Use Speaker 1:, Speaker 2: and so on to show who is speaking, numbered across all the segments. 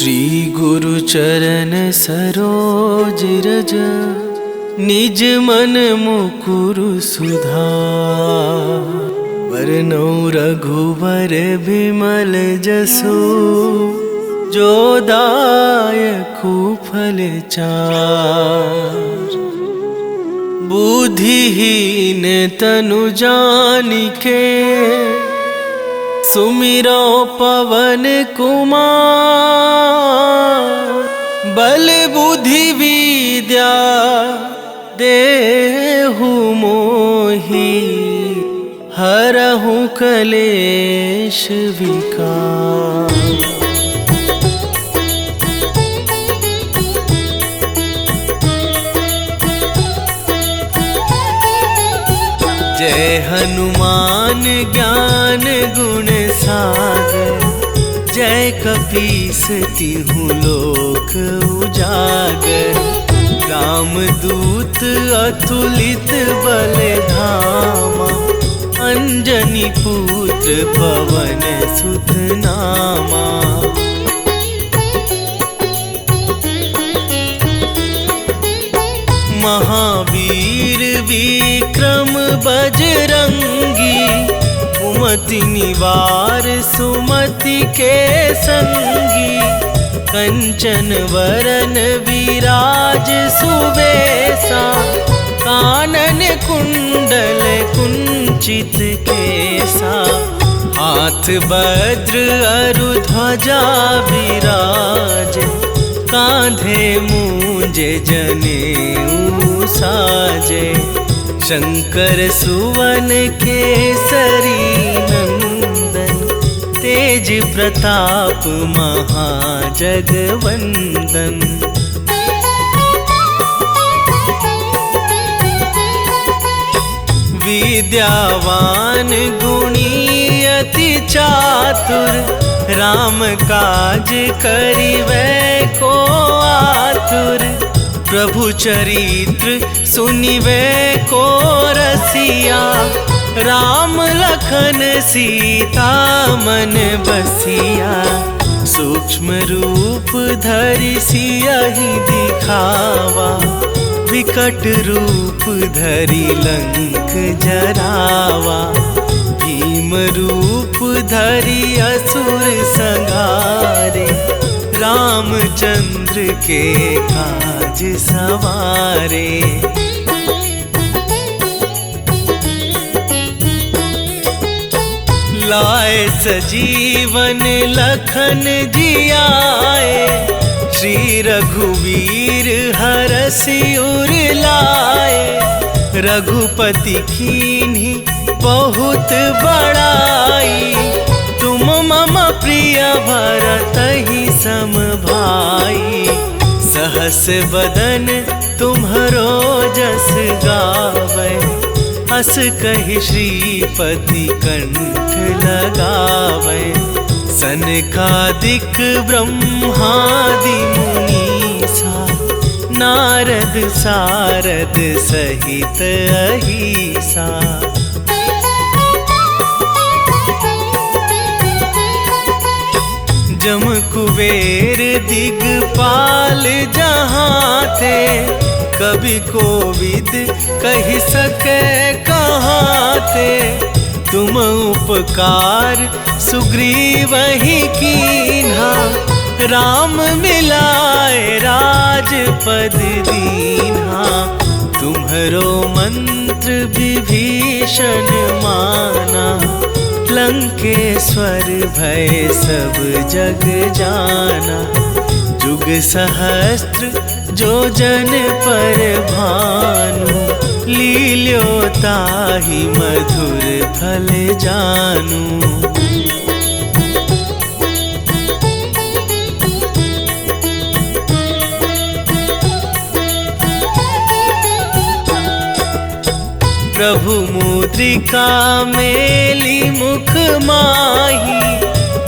Speaker 1: श्री गुरु चरण सरोज रज, निज मन मुकुरु सुधार। वरनौ रघुवर बिमल जसु, जो दायकु फल चार। बुद्धिहीन तनु जानिके, सुमिरो पवन कुमार। बल बुद्धि विद्या देहु मोहि, हरहु कलेश विकार। जय हनुमान ज्ञान गुण सागर, जय कपीस तिहुँ लोक उजागर। रामदूत अतुलित बल धामा, अंजनी पुत्र पवन सुत नामा। महावीर विक्रम बजरंगी, कुमति निवार सुमति के संगी। कंचन वरन विराज सुबेसा, कानन कुंडल कुंचित केसा। हाथ वज्र अरु ध्वजा विराज, कांधे मूंज जनेऊ साजे। शंकर सुवन केसरी नंदन, तेज प्रताप महाजगवंदन। विद्यावान गुणी अति चातुर, राम काज करिवै को आतुर। प्रभु चरित्र सुनिवै को रसिया, राम लखन सीता मन बसिया। सूक्ष्म रूप धरि सियहि दिखावा, विकट रूप धरि लंक जरावा। भीम रूप धरि असुर संहारे, रामचंद्र के काज सवारे। लाए सजीवन लखन जियाए, श्री रघुवीर हरषि उर लाए। रघुपति कीन्ही बहुत बड़ाई, तुम मम प्रिय भरतहि सम भाई। सहस बदन तुम्हरो जस गावै, हस कहि श्रीपति कंठ लगावै। सनकादिक ब्रह्मादि मुनीसा, नारद सारद सहित अहिसा। जम कुबेर दिगपाल जहाँ थे, कवि कोविद कहि सके कहाँ थे। तुम उपकार सुग्रीवहि कीन्हा, राम मिलाए राजपद दीन्हा। तुम्हरो मंत्र विभीषण माना, लंकेश्वर भय सब जग जाना। जुग सहस्त्र जो जन पर भानु, लील्यो ताहि मधुर फल जानू। प्रभु मुद्रिका मेली मुख माही,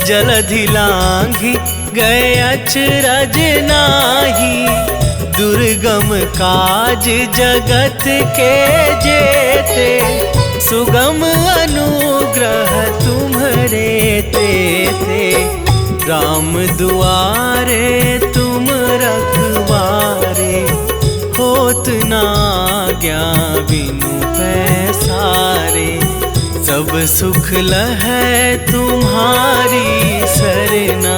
Speaker 1: जलधि लांघि गए अचरज नाही। दुर्गम काज जगत के जेते, सुगम अनुग्रह तुम्हरे तेते। राम दुआरे तुम रखवारे, होत ना आज्ञा बिनु पैसारे। सब सुख लहै तुम्हारी सरना,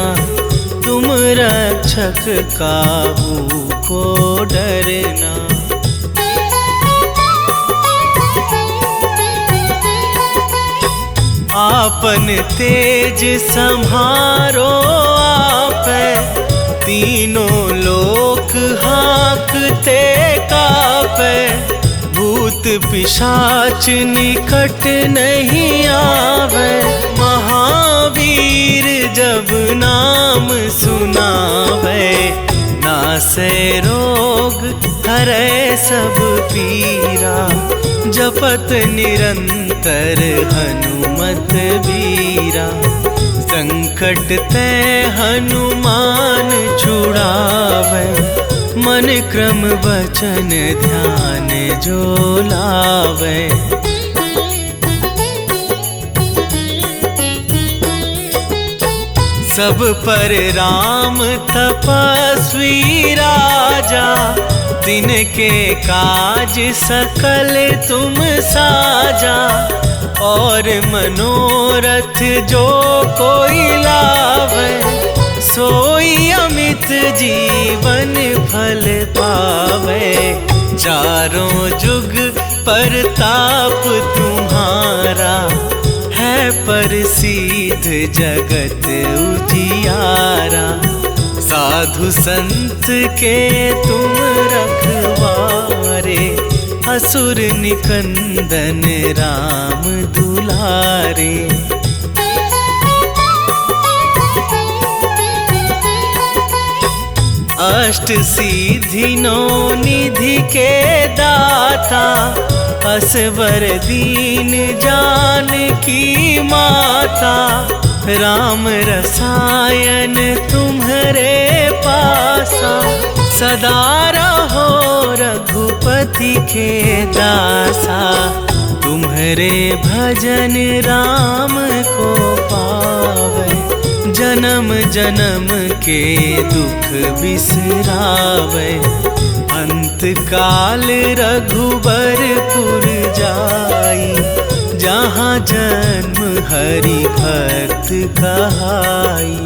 Speaker 1: तुम रक्षक काहू को डरना। आपन तेज सम्हारो आपै, तीनों लोक हाँकते कापै। भूत पिशाच निकट नहीं आवे, महावीर जब नाम सुनावे। नासै रोग हरै सब पीरा, जपत निरंतर हनुमत बीरा। संकट ते हनुमान छुड़ावे, मन क्रम वचन ध्यान जो लावे। सब पर राम तपस्वी राजा, तिनके काज सकल तुम साजा। और मनोरथ जो कोई लावे, सोई अमित जीवन फल पावे। चारों जुग परताप तुम्हारा, है प्रसिद्ध जगत उजियारा। साधु संत के तुम रखवारे, असुर निकंदन राम दुलारे। अष्ट सिद्धि नौ निधि के दाता, असवर दीन जानकी माता। राम रसायन तुम्हारे पासा, सदा रहो रघुपति के दासा। तुम्हारे भजन राम को पावे, जन्म जन्म के दुख बिसरावे। अंत काल रघुबरपुर जाई, जहाँ जन्म हरि भक्त कहाई।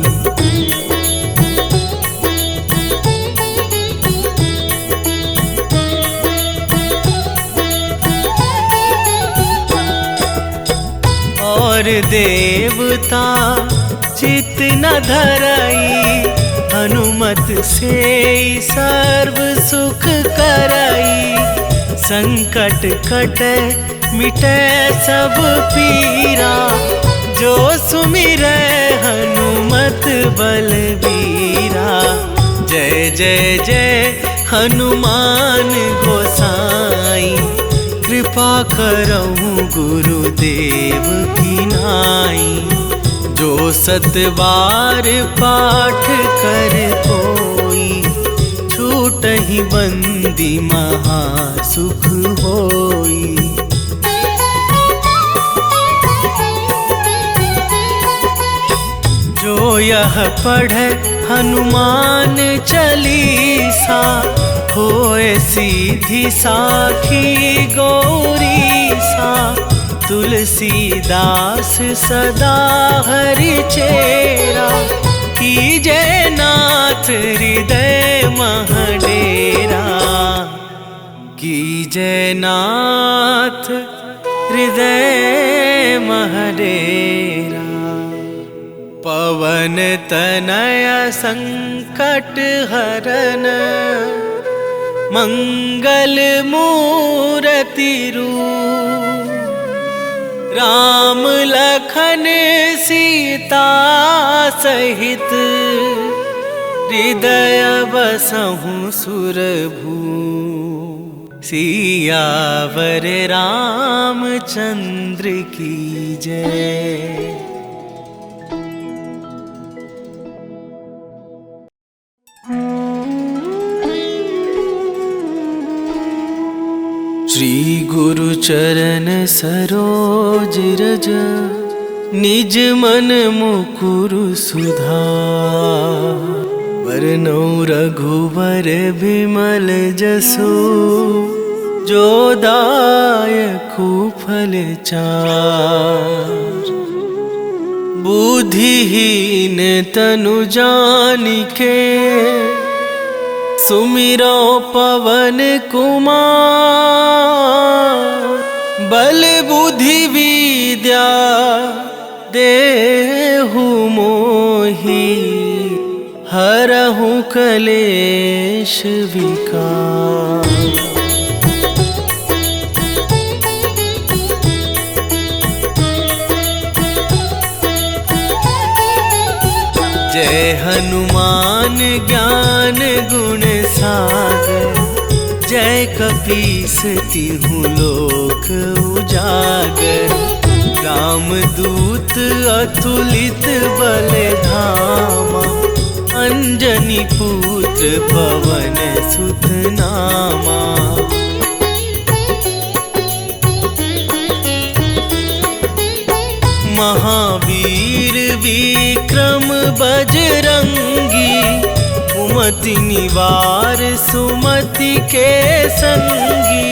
Speaker 1: और देवता चित न धरई, हनुमत से सर्व सुख करई। संकट कटे मिटे सब पीरा, जो सुमिरै हनुमत बलबीरा। जय जय जय हनुमान गोसाई, कृपा करहु गुरुदेव की नाई। जो सतबार पाठ कर कोई, छूटहि बंदी महासुख होई। जो यह पढ़े हनुमान चालीसा, होए सीधी साखी गौरीसा। तुलसीदास सदा हरि चेरा, कीजय नाथ हृदय महडेरा। कीजय नाथ हृदय महडेरा। पवन तनय संकट हरन, मंगल मूर्ति रूप। राम लखन सीता सहित, हृदय बसहु सुरभूप। सियावर रामचंद्र की जय। श्री गुरु चरण सरोज रज, निज मन मुकुरु सुधार। वरनौ रघुवर बिमल जसु, जो दायकु फल चार। बुद्धिहीन तनु जानिके, सुमिरो पवन कुमार। बल बुद्धि विद्या देहु मोहि, हरहु कलेश विकार। जय हनुमान ज्ञान गुण सागर। जय कपीस तिहु लोक उजागर। रामदूत अतुलित बल धामा, अंजनी पुत्र पवन सुत नामा। महावीर विक्रम बजरंगी, कुमति निवार सुमति के संगी।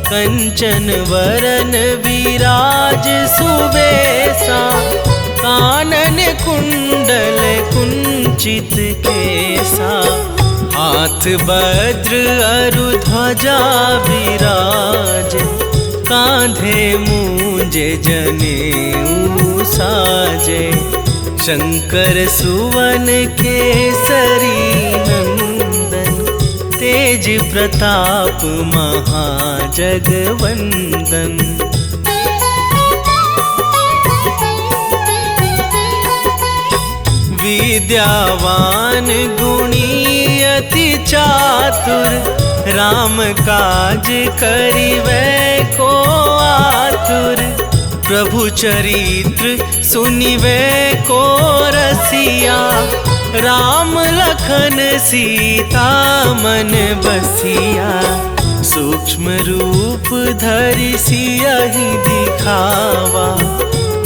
Speaker 1: कंचन वरन विराज सुबेसा, कानन कुंडल कुंचित केसा। हाथ वज्र अरु ध्वजा विराज, कांधे मूंजे जनेऊ साजे। शंकर सुवन केसरी नंदन, तेज प्रताप महाजगवंदन। विद्यावान गुणी अति चातुर, राम काज करिबै को आतुर। प्रभु चरित्र सुनिबै को रसिया, राम लखन सीता मन बसिया। सूक्ष्म रूप धरि सियहि दिखावा,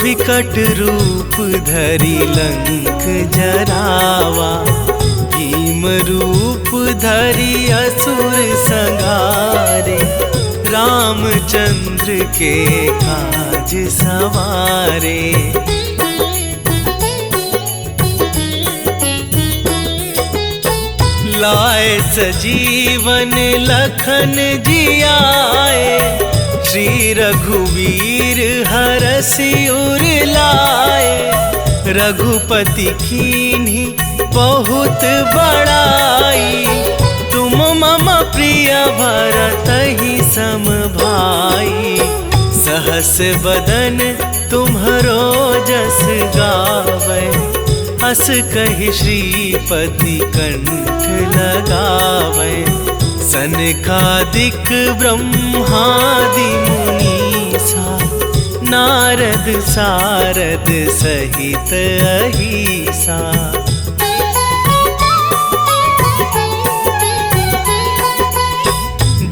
Speaker 1: विकट रूप धरि लंक जरावा। भीम रूप धरि असुर संहारे, रामचंद्र के काज सवारे। लाए सजीवन लखन जियाए, श्री रघुवीर हरषि उर लाए। रघुपति कीन्ही बहुत बड़ाई, तुम मम प्रिय भरतहि सम भाई। सहस बदन तुम्हरो जस गावै, हस कहि श्रीपति कंठ लगावै। सनकादिक ब्रह्मादि मुनीसा, नारद सारद सहित अहिसा।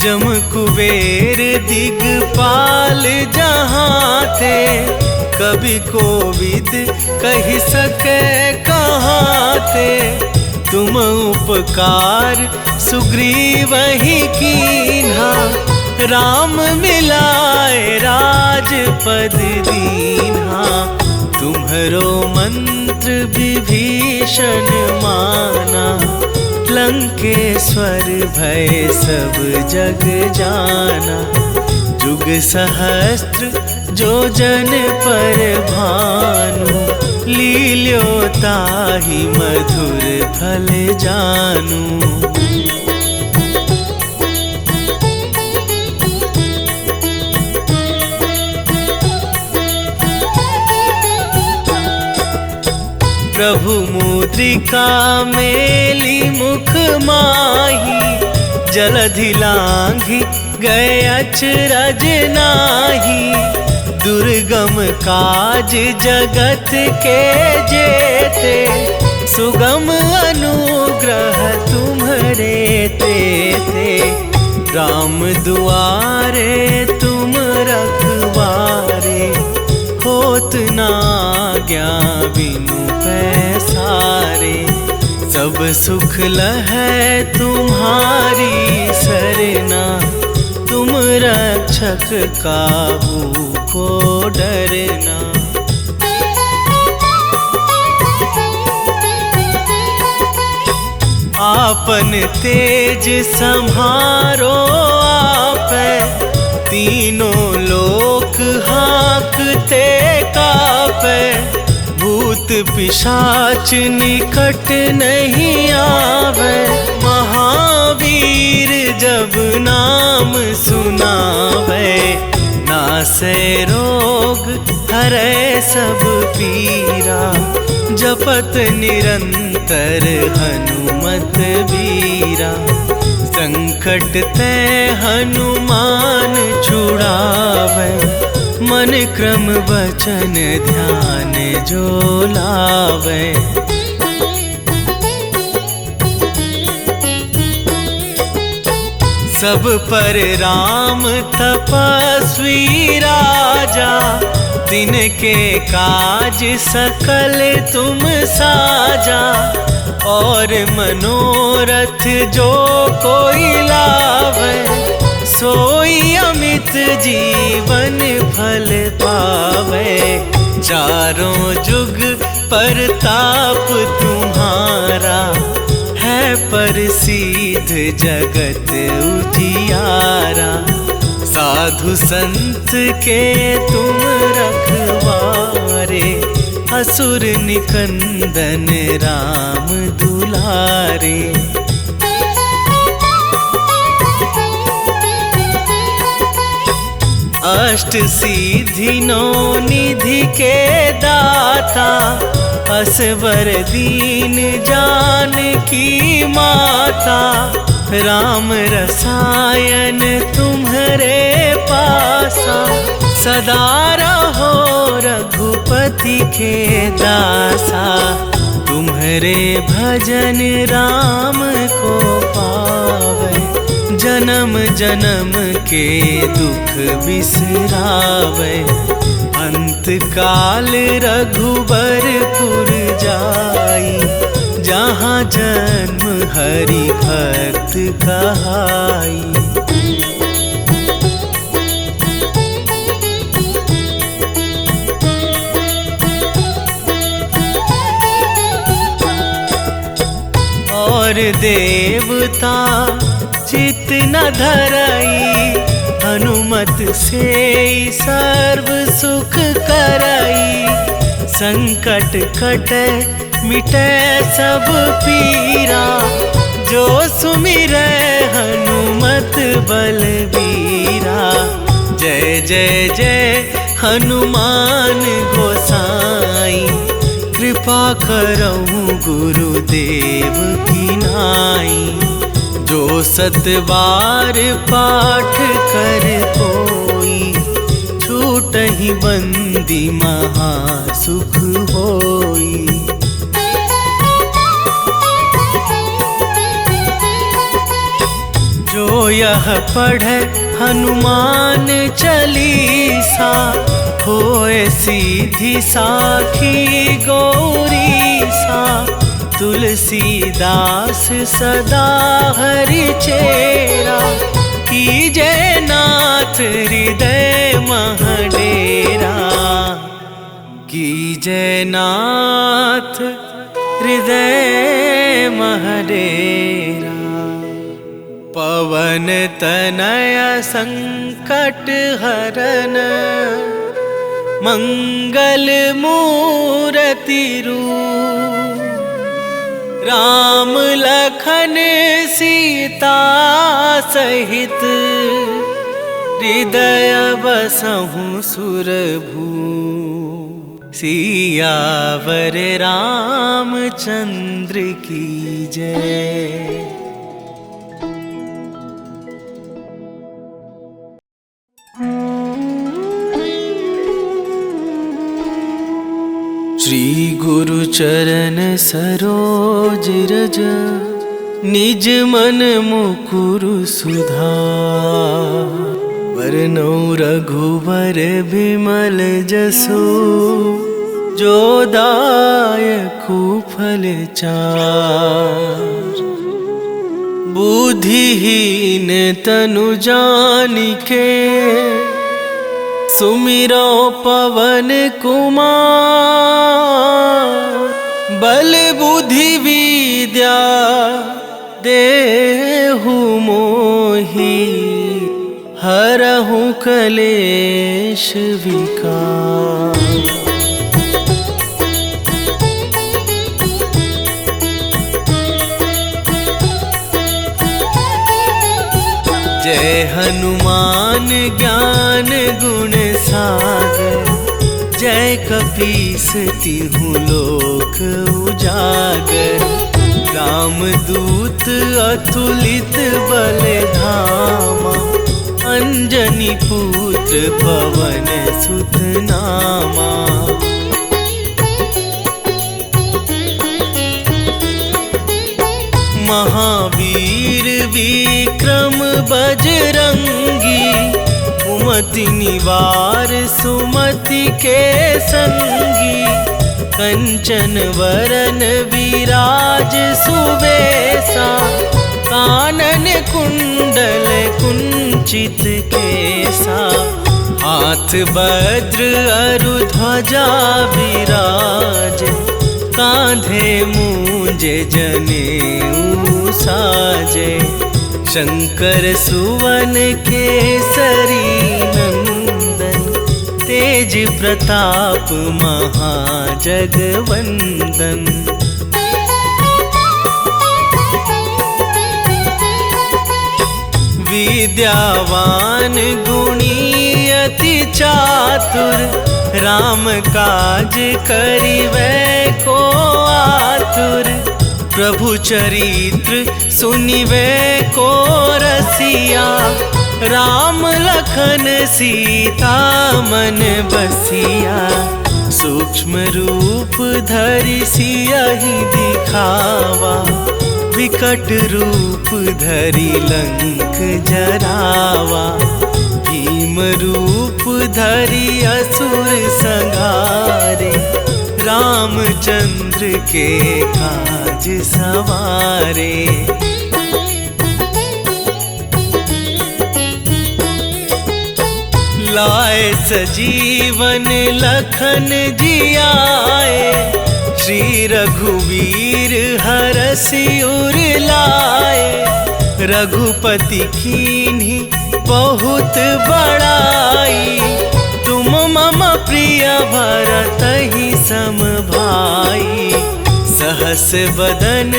Speaker 1: जम कुबेर दिगपाल जहाँ थे, कभी कोविद कहि सके कहाँ थे। तुम उपकार सुग्रीवहि कीन्हा, राम मिलाए राजपद दीन्हा। तुम्हरो मंत्र विभीषण माना, लंकेश्वर भय सब जग जाना। जुग सहस्त्र जो जन पर भानु, लील्यो ताहि मधुर फल जानू। प्रभु मुद्रिका मेली मुख माही, जलधि लांघि गए अचरज नाही। दुर्गम काज जगत के जेते, सुगम अनुग्रह तुम्हरे तेते। राम दुआरे तुम रखवारे, हो होत ना आज्ञा बिनु पैसारे। सब सुख लहै तुम्हारी सरना, तुम रक्षक काहू को डरना। आपन तेज सम्हारो आपै, तीनों लोक हाँकते कापै। भूत पिशाच निकट नहीं आवे, महावीर जब नाम सुनावे। नासै रोग हरै सब पीरा, जपत निरंतर हनुमत बीरा। संकट ते हनुमान छुड़ावे, मन क्रम वचन ध्यान जो लावे। सब पर राम तपस्वी राजा, तिनके काज सकल तुम साजा। और मनोरथ जो कोई लावे, सोई अमित जीवन फल पावे। चारों जुग परताप तुम्हारा, है प्रसिद्ध जगत उजियारा। साधु संत के तुम रखवारे, असुर निकंदन राम दुलारे। अष्ट सिद्धि नौ निधि के दाता, असवर दीन जानकी माता। राम रसायन तुम्हारे पासा, सदा रहो रघुपति के दासा। तुम्हारे भजन राम को पावे, जन्म जन्म के दुख बिसरावे। अंत काल रघुबरपुर जाई, जहाँ जन्म हरि भक्त कहाई। और देवता चित न धरई, हनुमत से सर्व सुख करई। संकट कटे मिटे सब पीरा, जो सुमिरै हनुमत बलबीरा। जय जय जय हनुमान गोसाई, कृपा करहु गुरुदेव की नाई। जो सतबार पाठ कर कोई, छूटहि बंदी महासुख होई। जो यह पढ़े हनुमान चालीसा, होए सीधी साखी गौरीसा। तुलसीदास सदा हरि चेरा, कीजे नाथ हृदय महडेरा। कीजे नाथ हृदय महडेरा। पवन तनय संकट हरन, मंगल मूर्ति रूप। राम लखन सीता सहित, हृदय बसहु सुरभू। सियावर रामचंद्र की जय। श्री गुरु चरण सरोज रज, निज मन मुकुरु सुधार। वरनौ रघुवर बिमल जसु, जो दायकु फल चार। बुद्धिहीन तनु जानिके, सुमिरो पवन कुमार। बल बुद्धि विद्या देहु मोहि, हरहु कलेश विकार। जय हनुमान ज्ञान गुण सागर, जय कपीस तिहु लोक उजागर। रामदूत अतुलित बल धामा, अंजनी पुत्र पवन सुत नामा। महावीर विक्रम बजरंगी, कुमति निवार सुमति के संगी। कंचन वरन विराज सुबेसा, कानन कुंडल कुंचित केसा। हाथ वज्र अरु ध्वजा विराज, कांधे मूंजे जनेऊ साजे। शंकर सुवन केसरी नंदन, तेज प्रताप महाजगवंदन। विद्यावान गुणी अति चातुर, राम काज करिबै को आतुर। प्रभु चरित्र सुनिबै को रसिया, राम लखन सीता मन बसिया। सूक्ष्म रूप धरि सियहि दिखावा, विकट रूप धरि लंक जरावा। भीम रूप धरि असुर संहारे, रामचंद्र के काज सवारे। लाए सजीवन लखन जियाए, श्री रघुवीर हरषि उर लाए। रघुपति कीन्ही बहुत बड़ाई, तुम मम प्रिय भरतहि सम भाई। सहस बदन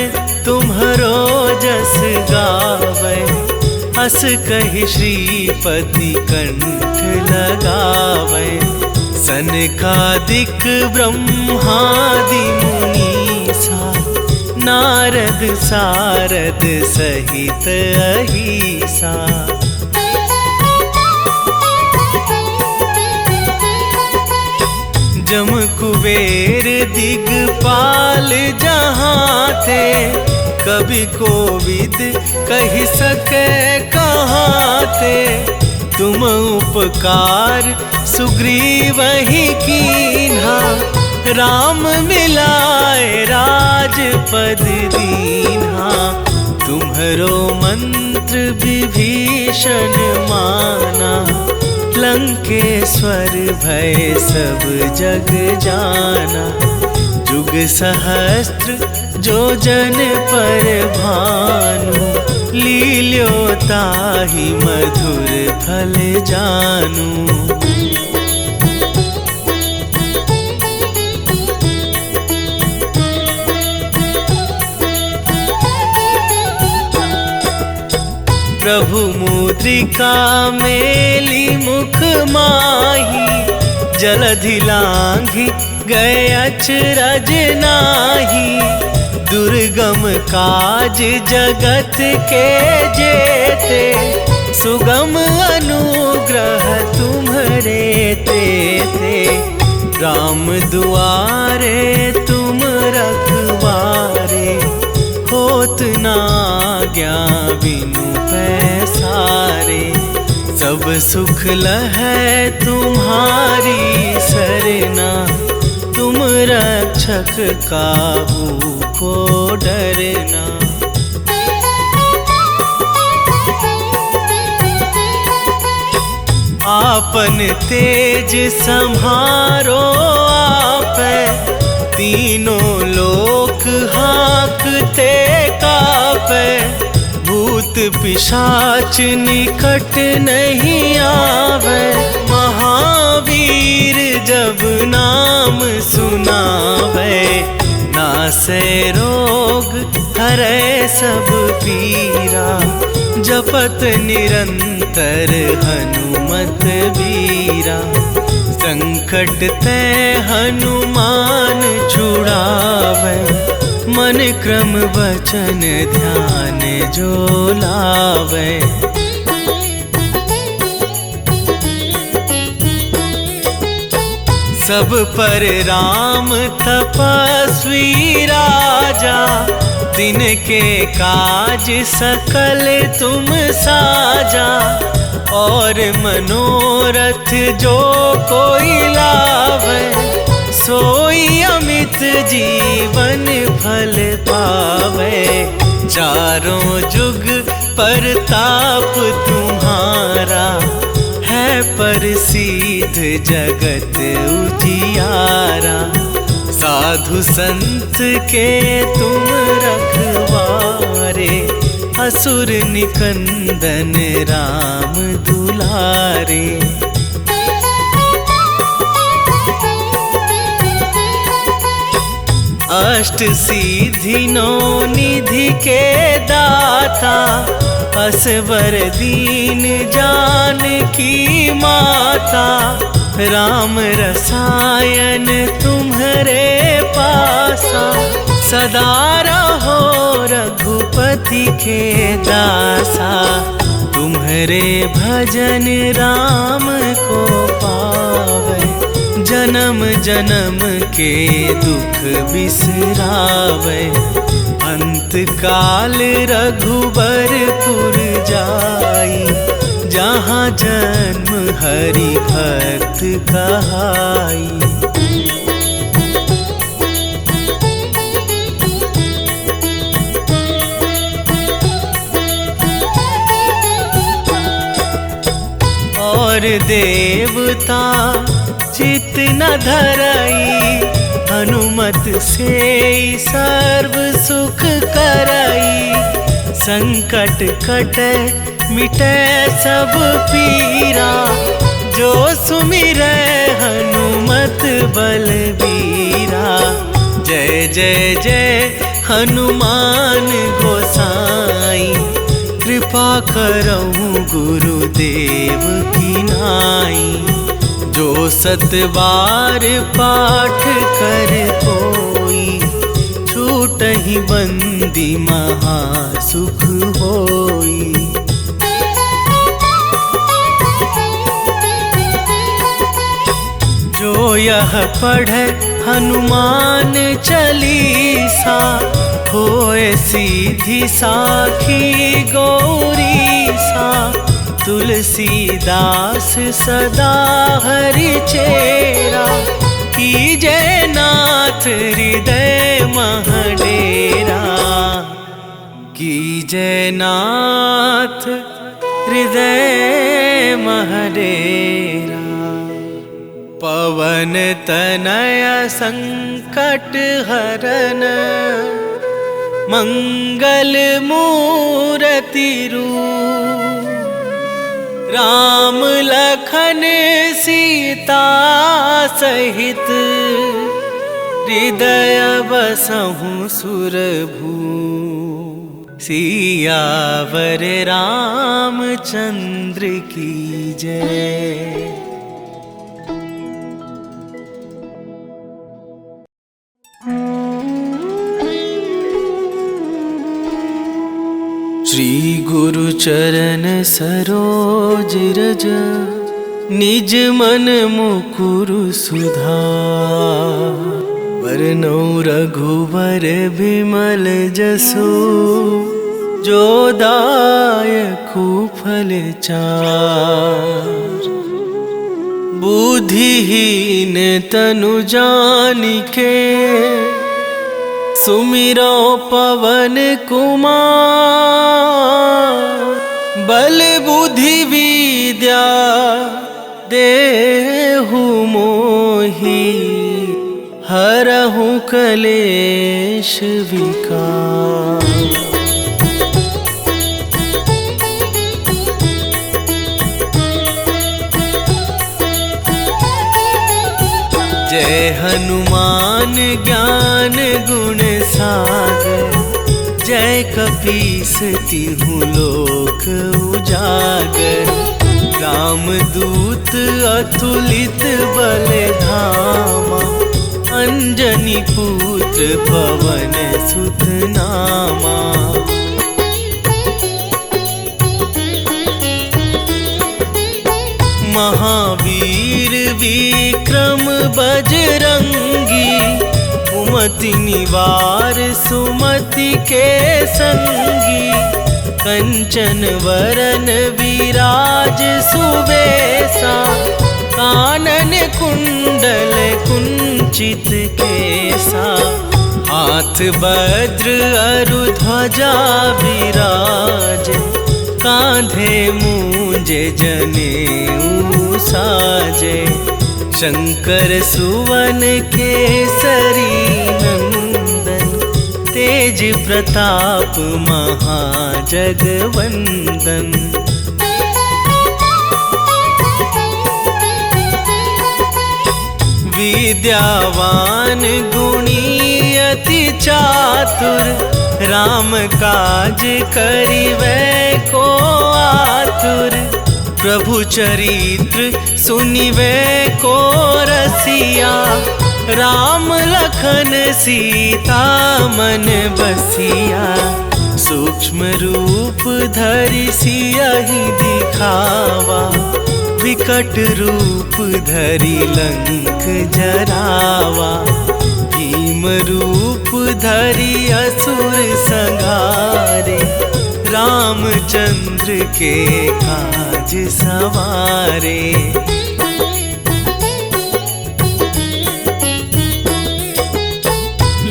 Speaker 1: तुम्हरो जस गावै, हस कहि श्रीपति कंठ लगावै। सनकादिक ब्रह्मादि मुनीसा, नारद सारद सहित अहिसा। जम कुबेर दिगपाल जहाँ थे, कभी कोविद कहि सके कहाँ थे। तुम उपकार सुग्रीवहि कीन्हा, राम मिलाए राजपद दीन्हा। तुम्हरो मंत्र विभीषण माना, लंकेश्वर भय सब जग जाना। जुग सहस्त्र जो जन पर भानु, लील्यो ताहि मधुर फल जानू। प्रभु मुद्रिका मेली मुख माही, जलधि लांघि गए अचरज नाही। दुर्गम काज जगत के जेते, सुगम अनुग्रह तुम्हरे तेते। राम दुआरे तुम रखवारे, होत ना आज्ञा बिनु पैसारे। सब सुख लहै तुम्हारी सरना, तुम रक्षक काहू को डरना। आपन तेज सम्हारो आपै, तीनों लोक हाँकते कापै। भूत पिशाच निकट नहीं आवे, महावीर जब नाम सुनावे। नासै रोग हरै सब पीरा, जपत निरंतर हनुमत बीरा। संकट ते हनुमान छुड़ावे, मन क्रम वचन ध्यान जो लावे। सब पर राम तपस्वी राजा, दिन के काज सकल तुम साजा। और मनोरथ जो कोई लावे, सोई अमित जीवन फल पावे। चारों जुग परताप तुम्हारा, है प्रसिद्ध जगत उजियारा। साधु संत के तुम रखवारे, असुर निकंदन राम दुलारे। अष्ट सिद्धि नौ निधि के दाता, असवर दीन जानकी माता। राम रसायन तुम्हारे पासा, सदा रहो रघुपति के दासा। तुम्हारे भजन राम को पावे, जन्म जन्म के दुख बिसरावे। अंत काल रघुबरपुर जाई, जहाँ जन्म हरि भक्त कहाई। और देवता चित न धरई, हनुमत से सर्व सुख करई। संकट कटे मिटे सब पीरा, जो सुमिरै हनुमत बलबीरा। जय जय जय हनुमान गोसाई, कृपा करहु गुरुदेव की नाई। जो सतबार पाठ कर कोई, छूटहि बंदी महासुख होई। जो यह पढ़े हनुमान चालीसा, होए सीधी साखी गौरीसा। तुलसीदास सदा हरि चेरा, कीजय नाथ हृदय महडेरा। कीजय नाथ हृदय महडेरा। पवन तनय संकट हरन, मंगल मूर्ति रूप। राम लखन सीता सहित, हृदय बसहु सुरभूप। सियावर रामचंद्र की जय। श्री गुरु चरण सरोज रज, निज मन मुकुरु सुधार। वरनौ रघुवर बिमल जसु, जो दायकु फल चार। बुद्धिहीन तनु जानिके सुमिरो पवन कुमार। बल बुद्धि विद्या देहु मोहि हरहु कलेश विकार। जय हनुमान ज्ञान गुण सागर। जय कपीस तिहुँ लोक उजागर। रामदूत अतुलित बल धामा। अंजनी पुत्र पवन सुत नामा। महावीर विक्रम बजरंगी। कुमति निवार सुमति के संगी। कंचन वरन विराज सुबेसा। कानन कुंडल कुंचित केसा। हाथ वज्र अरु ध्वजा विराज। कांधे मूंजे जनेऊ साजे। शंकर सुवन केसरी नंदन। तेज प्रताप महाजगवंदन। विद्यावान गुणी अति चातुर। राम काज करिबै को आतुर। प्रभु चरित्र सुनिबै को रसिया। राम लखन सीता मन बसिया। सूक्ष्म रूप धरि सियहि दिखावा। विकट रूप धरि लंक जरावा। भीम रूप धरि असुर संहारे। रामचंद्र के काज सवारे।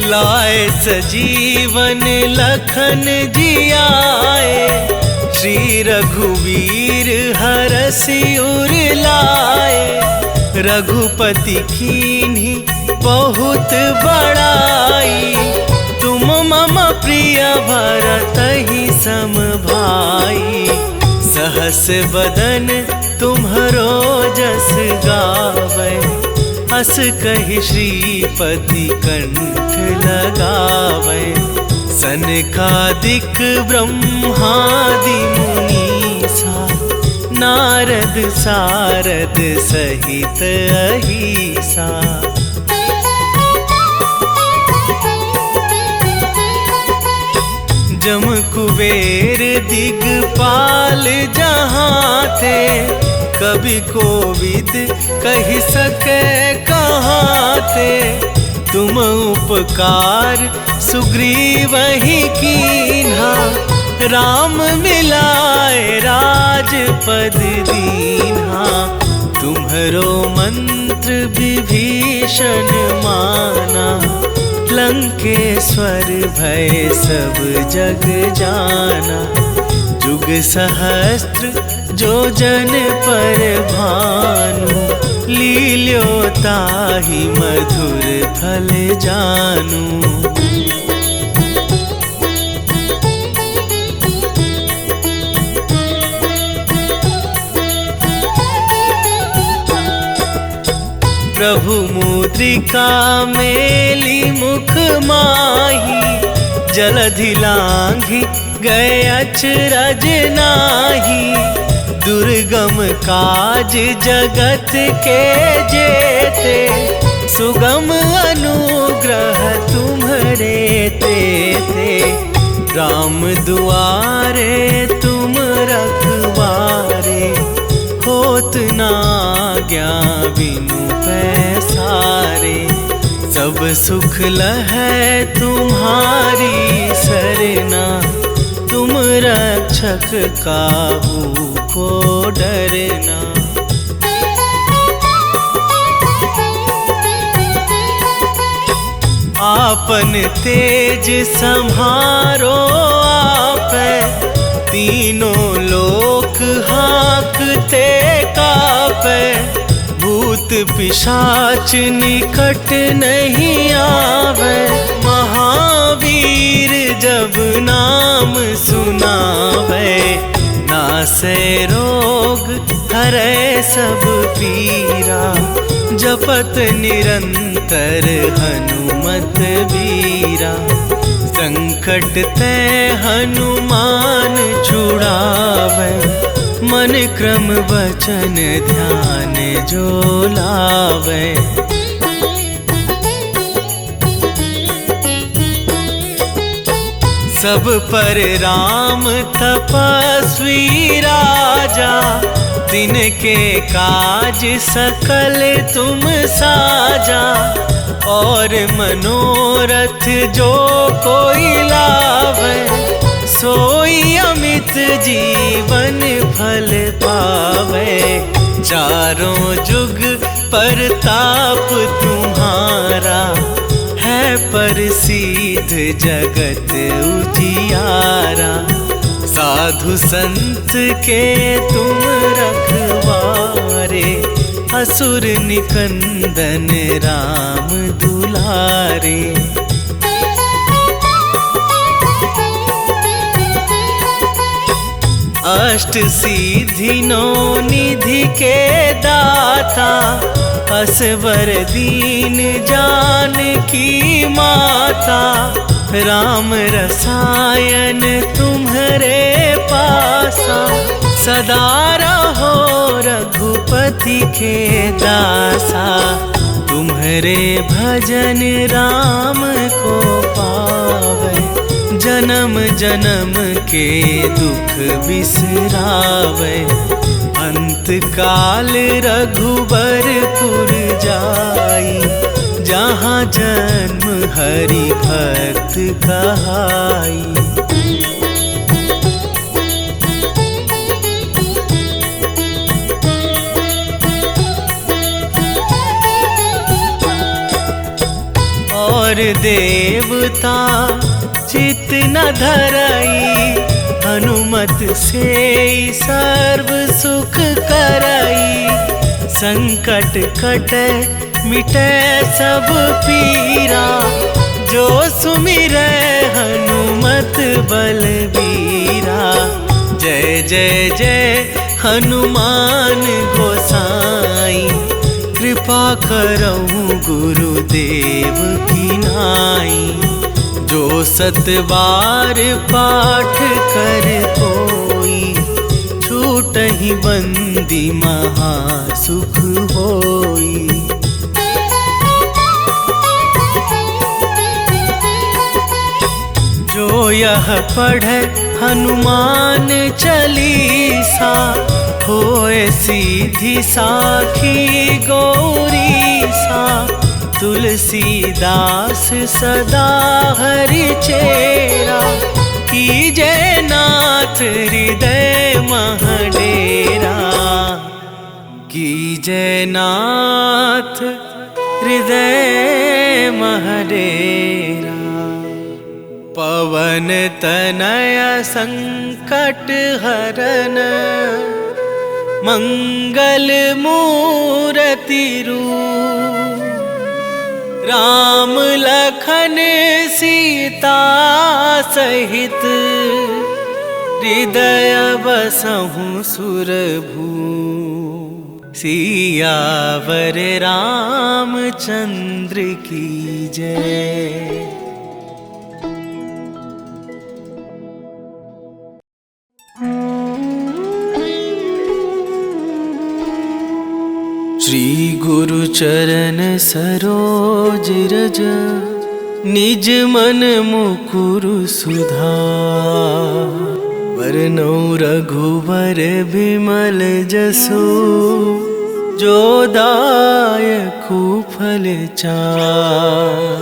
Speaker 1: लाए सजीवन लखन जियाए। श्री रघुवीर हरषि उर लाए। रघुपति कीन्ही बहुत बड़ाई। तुम मम प्रिय भरतहि सम भाई। सहस बदन तुम्हरो जस गावै। हस कहि श्रीपति कंठ लगावै। सनकादिक ब्रह्मादि मुनीसा। नारद सारद सहित अहिसा। जम कुबेर दिगपाल जहाँ थे। कवि कोविद कहि सके कहाँ थे। तुम उपकार सुग्रीवहि कीन्हा। राम मिलाए राजपद दीन्हा। तुम्हरो मंत्र विभीषण माना। लंकेश्वर भय सब जग जाना। जुग सहस्त्र जो जन पर भानु। लील्यो ताहि मधुर फल जानू। प्रभु मुद्रिका मेली मुख माही। जलधि लांघि गए अचरज नाही। दुर्गम काज जगत के जेते। सुगम अनुग्रह तुम्हरे तेते। राम दुआरे तुम रखवारे। होत ना आज्ञा बिनु पैसारे। सब सुख लहै तुम्हारी सरना। तुम रक्षक काहू को डरना। आपन तेज संहारो आपै, तीनों लोक हाँकते कापै। भूत पिशाच निकट नहीं आवे, महावीर जब नाम सुनावे। नासै रोग हरै सब पीरा, जपत निरंतर हनुमत बीरा। संकट ते हनुमान छुड़ावे, मन क्रम वचन ध्यान जो लावे। सब पर राम तपस्वी राजा, तिनके काज सकल तुम साजा। और मनोरथ जो कोई लावे, सोई अमित जीवन फल पावे। चारों जुग परताप तुम्हारा, है प्रसिद्ध जगत उजियारा। साधु संत के तुम रखवारे, असुर निकंदन राम दुलारे। अष्ट सिद्धि नौ निधि के दाता, असवर दीन जानकी माता। राम रसायन तुम्हारे पासा, सदा रहो रघुपति के दासा। तुम्हारे भजन राम को पावे, जन्म जन्म के दुख बिसरावे। अंत काल रघुबरपुर जाई, जहाँ जन्म हरि भक्त कहाई। और देवता चित न धरई, हनुमत से सर्व सुख करई। संकट कटे मिटे सब पीरा, जो सुमिरै हनुमत बलबीरा। जय जय जय हनुमान गोसाई, कृपा करहु गुरुदेव की नाई। जो सत बार पाठ कर कोई, छूटहि बंदी महासुख होई। जो यह पढ़े हनुमान चालीसा, होए सीधी साखी गौरीसा। तुलसीदास सदा हरि चेरा, कीजे नाथ हृदय मह डेरा। कीजे नाथ हृदय मह डेरा। पवन तनय संकट हरन, मंगल मूर्ति रूप। राम लखन सीता सहित, हृदय बसहु सुरभूप। सियावर रामचंद्र की जय। श्री गुरु चरण सरोज रज, निज मन मुकुरु सुधार। वरनौ रघुवर बिमल जसु, जो दायकु फल चार।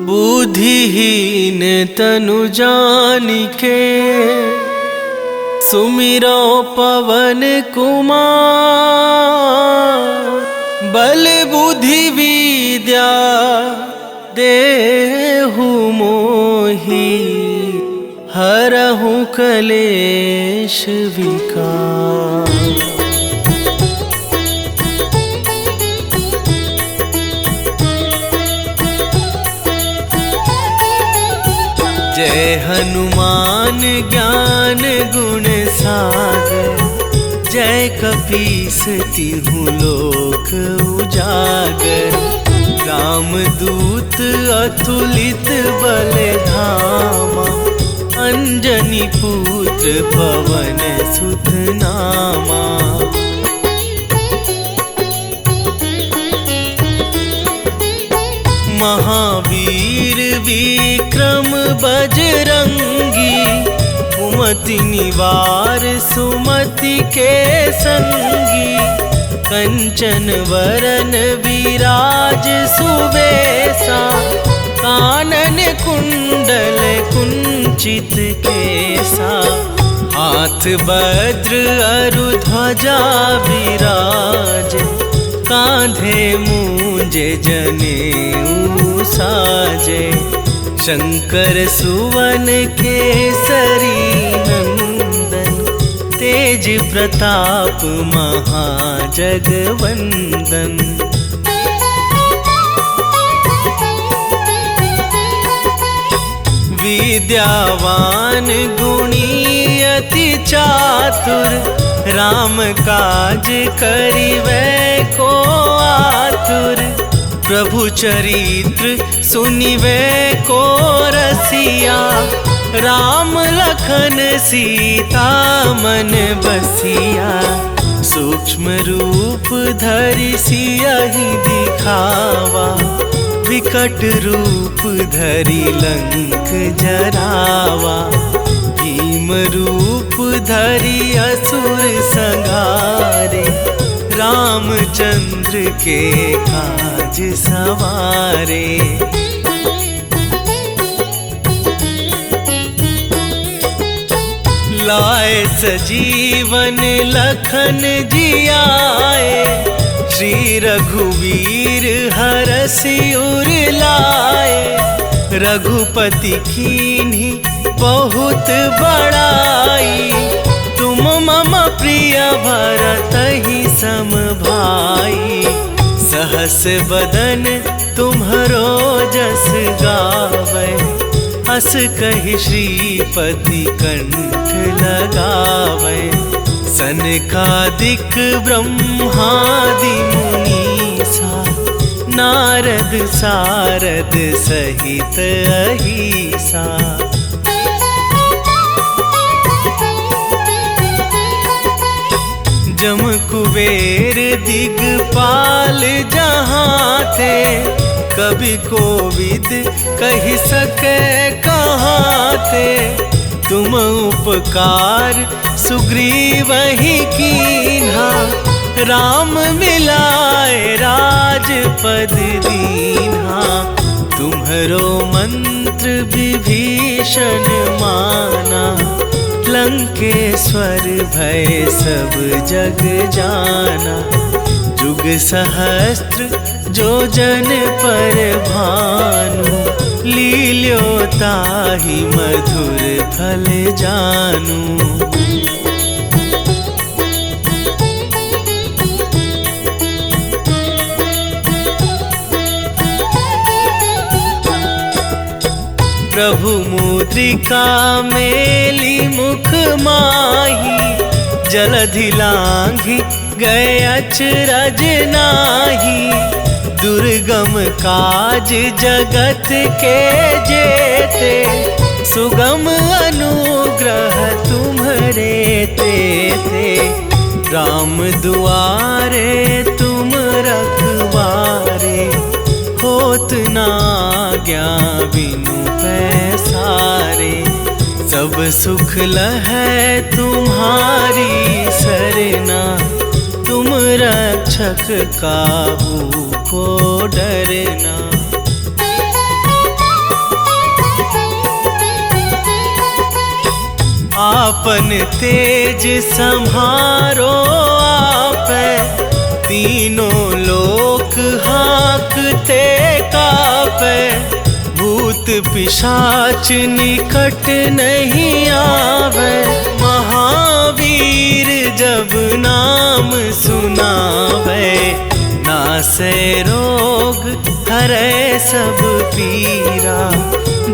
Speaker 1: बुद्धिहीन तनु जानिके सुमिरो पवन कुमार। बल बुद्धि विद्या देहु मोहि हरहु कलेश विकार। जय हनुमान ज्ञान गुण सागर। जय कपीस तिहु लोक उजागर। रामदूत अतुलित बल धामा। अंजनी पुत्र पवन सुत नामा। महावीर विक्रम बजरंगी। कुमति निवार सुमति के संगी। कंचन वरन विराज सुबेसा। कानन कुंडल कुंचित केसा। हाथ वज्र अरु ध्वजा विराज। कांधे मूंजे जनेऊ साजे। शंकर सुवन केसरी नंदन। तेज प्रताप महाजगवंदन। विद्यावान गुणी अति चातुर। राम काज करिवै को आतुर। प्रभु चरित्र सुनिवै को रसिया। राम लखन सीता मन बसिया। सूक्ष्म रूप धरि सियहि दिखावा। विकट रूप धरि लंक जरावा। भीम रूप धरि असुर संहारे। रामचंद्र के काज सवारे। लाए सजीवन लखन जियाए। श्री रघुवीर हरषि उर लाए। रघुपति कीन्ही बहुत बड़ाई। तुम मम प्रिय भरतहि सम भाई। सहस बदन तुम्हरो जस गावै। हस कहि श्रीपति कंठ लगावै। सनकादिक ब्रह्मादि मुनीसा। नारद सारद सहित अहिसा। जम कुबेर दिगपाल जहाँ थे। कभी कोविद कहि सके कहाँ थे। तुम उपकार सुग्रीवहि कीन्हा। राम मिलाए राजपद दीन्हा। तुम्हरो मंत्र विभीषण माना। लंकेश्वर भय सब जग जाना। जुग सहस्त्र जो जन पर भानु। लील्यो ताहि मधुर फल जानू। प्रभु मुद्रिका मेली मुख माही। जलधि लांघि गए अचरज नाही। दुर्गम काज जगत के जेते। सुगम अनुग्रह तुम्हरे तेते। राम दुआरे तुम रखवारे। होत न आज्ञा बिनु पैसारे। सब सुख लहै तुम्हारी सरना। तुम रक्षक काहू को डरना। आपन तेज सम्हारो आपे, तीनों लोक हाँकते कापे। भूत पिशाच निकट नहीं आवे, महावीर जब नाम सुनावे। नासे रोग हरै सब पीरा,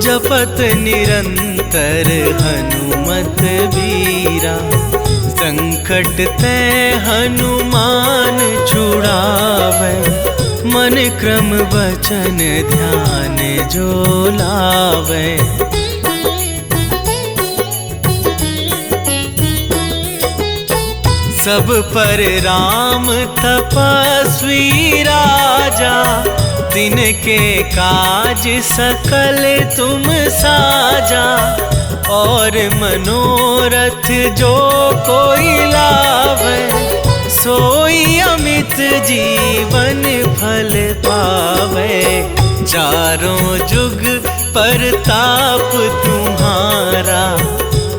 Speaker 1: जपत निरंतर हनुमत बीरा। संकट ते हनुमान छुड़ावे, मन क्रम वचन ध्यान जो लावे। सब पर राम तपस्वी राजा, तिनके काज सकल तुम साजा। और मनोरथ जो कोई लावे, सोई अमित जीवन फल पावे। चारों जुग परताप तुम्हारा,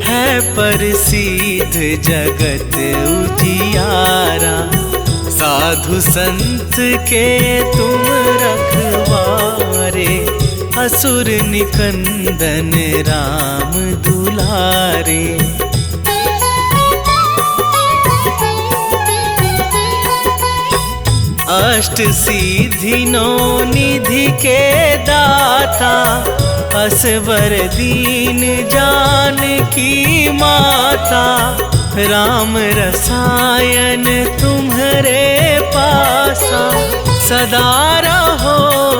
Speaker 1: है प्रसिद्ध जगत उजियारा। साधु संत के तुम रखवारे, असुर निकंदन राम दुलारे। अष्ट सिद्धि नौ निधि के दाता, असवर दीन जानकी माता। राम रसायन तुम्हारे पासा, सदा रहो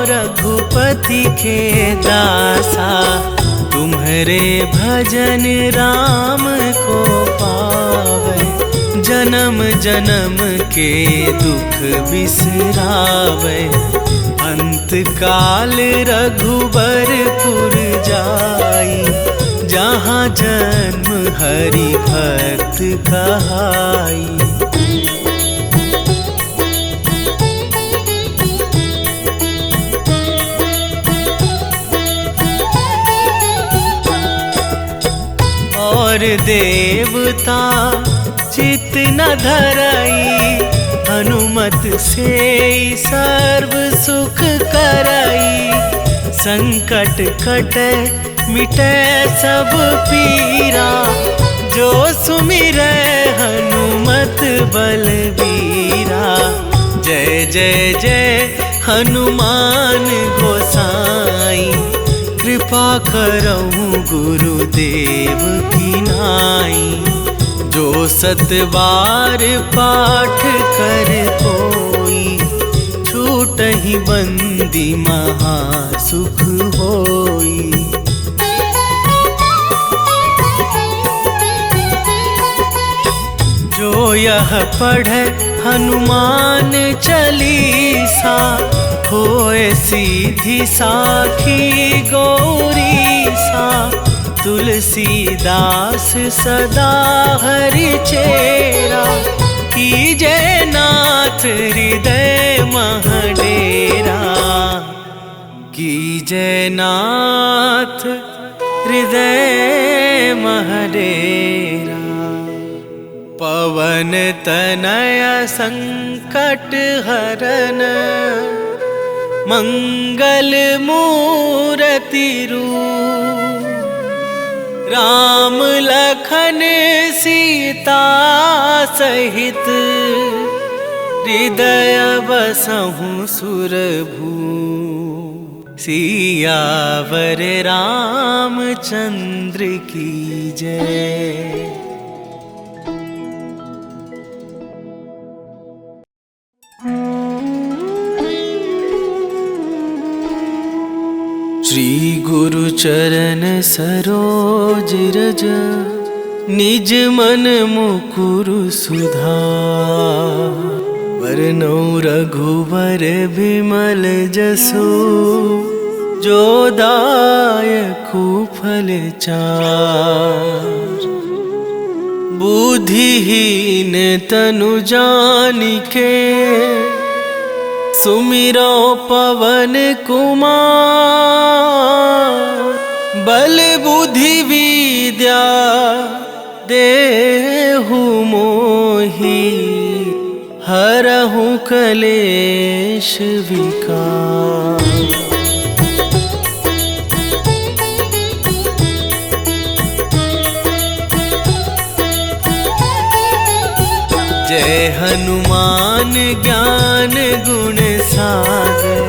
Speaker 1: रघुपति के दासा। तुम्हारे भजन राम को पावे, जन्म जन्म के दुख बिसरावे। अंत काल रघुबरपुर जाई, जहाँ जन्म हरि भक्त कहाई। और देवता चित न धरई, हनुमत से सर्व सुख करई। संकट कटे मिटे सब पीरा, जो सुमिरै हनुमत बलबीरा। जय जय जय हनुमान गोसाई, कृपा करहु गुरुदेव की नाई। जो सतबार पाठ कर कोई, छूटहि बंदी महासुख होई। जो यह पढ़े हनुमान चालीसा, होए सीधी साखी गौरीसा। तुलसीदास सदा हरि चेरा, कीजे नाथ हृदय महडेरा। कीजे नाथ हृदय महडेरा। पवन तनय संकट हरन, मंगल मूरति रूप। राम लखन सीता सहित, हृदय बसहु सुरभूप। सियावर रामचंद्र की जय। श्री गुरु चरण सरोज रज, निज मन मुकुरु सुधार। वरनौ रघुवर बिमल जसु, जो दायकु फल चार। बुद्धिहीन तनु जानिके, सुमिरो पवन कुमार। बल बुद्धि विद्या देहु मोहि हरहु कलेश विकार। जय हनुमान ज्ञान गुण सागर,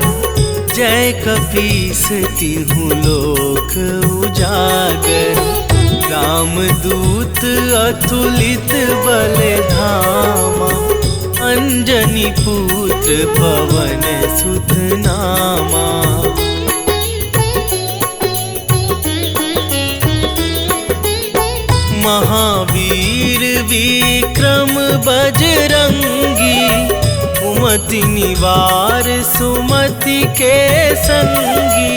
Speaker 1: जय कपीस तिहुँ लोक उजागर। रामदूत अतुलित बल धामा, अंजनी पुत्र पवन सुत नामा। महावीर विक्रम बजरंगी, कुमति निवार सुमति के संगी।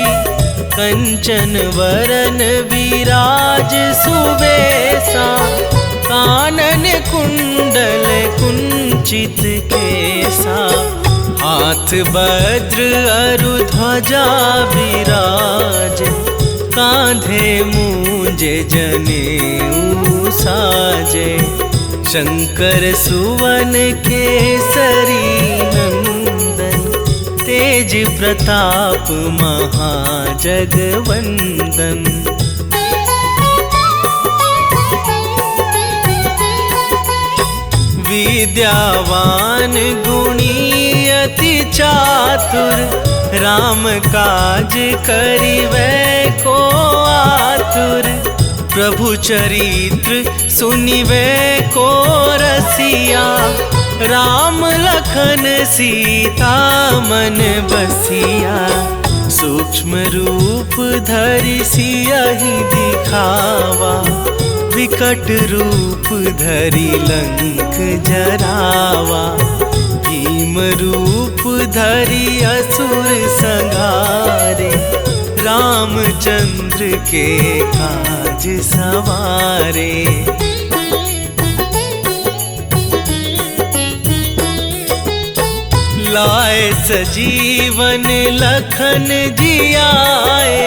Speaker 1: कंचन वरन विराज सुबेसा, कानन कुंडल कुंचित केसा। हाथ वज्र अरु ध्वजा विराज, कांधे मूंज जनेऊ साजे। शंकर सुवन केसरी नंदन, तेज प्रताप महाजगवंदन। विद्यावान गुणी अति चातुर, राम काज करिबै को आतुर। प्रभु चरित्र सुनिबै को रसिया, राम लखन सीता मन बसिया। सूक्ष्म रूप धरि सियहि दिखावा, विकट रूप धरि लंक जरावा। भीम रूप धरि असुर संहारे, रामचंद्र के काज सवारे। लाए सजीवन लखन जियाए,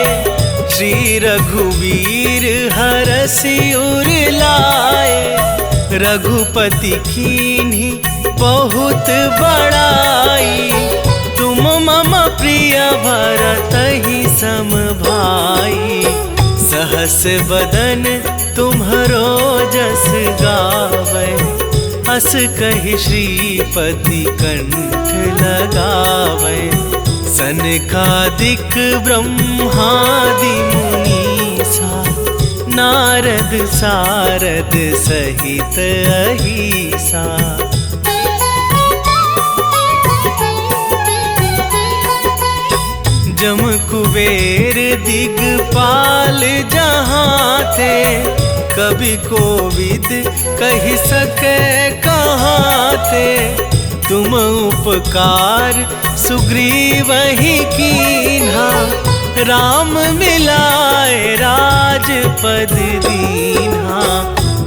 Speaker 1: श्री रघुवीर हरषि उर लाए। रघुपति कीन्ही बहुत बड़ाई, तुम मम प्रिय भरतहि सम भाई। सहस बदन तुम्हरो जस गावै, हस कहि श्रीपति कंठ लगावै। सनकादिक ब्रह्मादि मुनीसा, नारद सारद सहित अहिसा। जम कुबेर दिगपाल जहाँ थे, कवि कोविद कहि सके कहाँ थे। तुम उपकार सुग्रीवहि कीन्हा, राम मिलाए राजपद दीन्हा।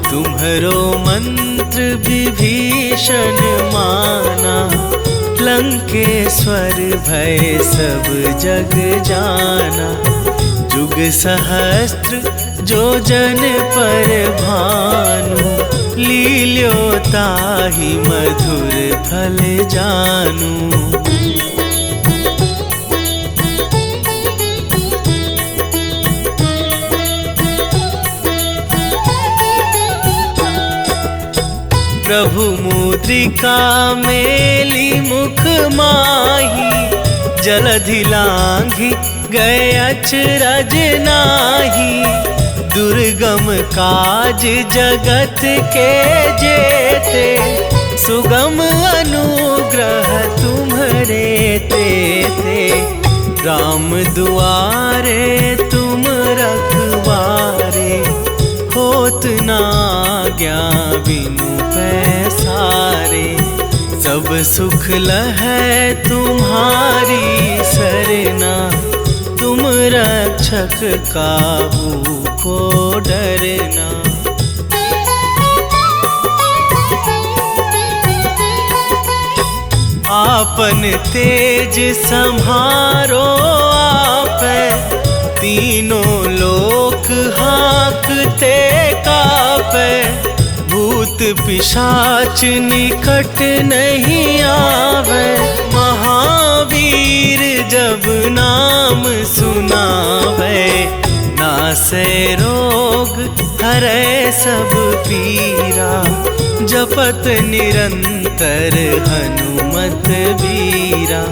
Speaker 1: तुम्हरो मंत्र विभीषण माना, लंकेश्वर भय सब जग जाना। जुग सहस्त्र जो जन पर भानु, लील्यो ताहि मधुर फल जानू। प्रभु मुद्रिका मेली मुख माही, जलधि लांघि गए अचरज नाही। दुर्गम काज जगत के जेते, सुगम अनुग्रह तुम्हरे तेते। राम दुआरे तुम रखवारे, होत न आज्ञा बिनु पैसारे। सब सुख लहै तुम्हारी सरना, तुम रक्षक काहू को डरना। आपन तेज सम्हारो आपै, तीनों लोक हाँकते कापै। पिशाच निकट नहीं आवे, महावीर जब नाम सुनावे। नासे रोग हरे सब पीरा, जपत निरंतर हनुमत बीरा।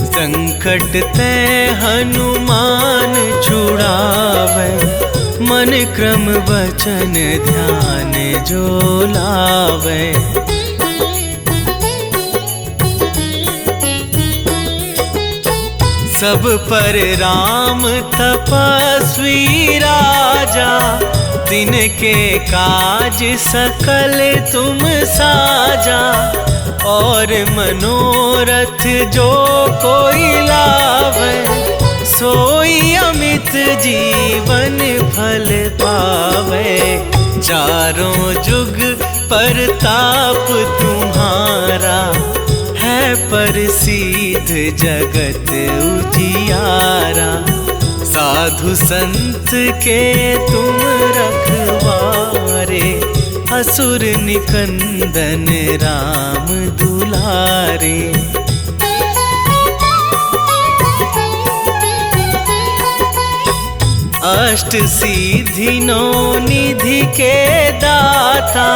Speaker 1: संकट ते हनुमान छुड़ावे, मन क्रम वचन ध्यान जो लावे। सब पर राम तपस्वी राजा, दिन के काज सकल तुम साजा। और मनोरथ जो कोई लावे, सोई अमित जीवन फल पावे। चारों जुग परताप तुम्हारा, है प्रसिद्ध जगत उजियारा। साधु संत के तुम रखवारे, असुर निकंदन राम दुलारे। अष्ट सिद्धि नौ निधि के दाता,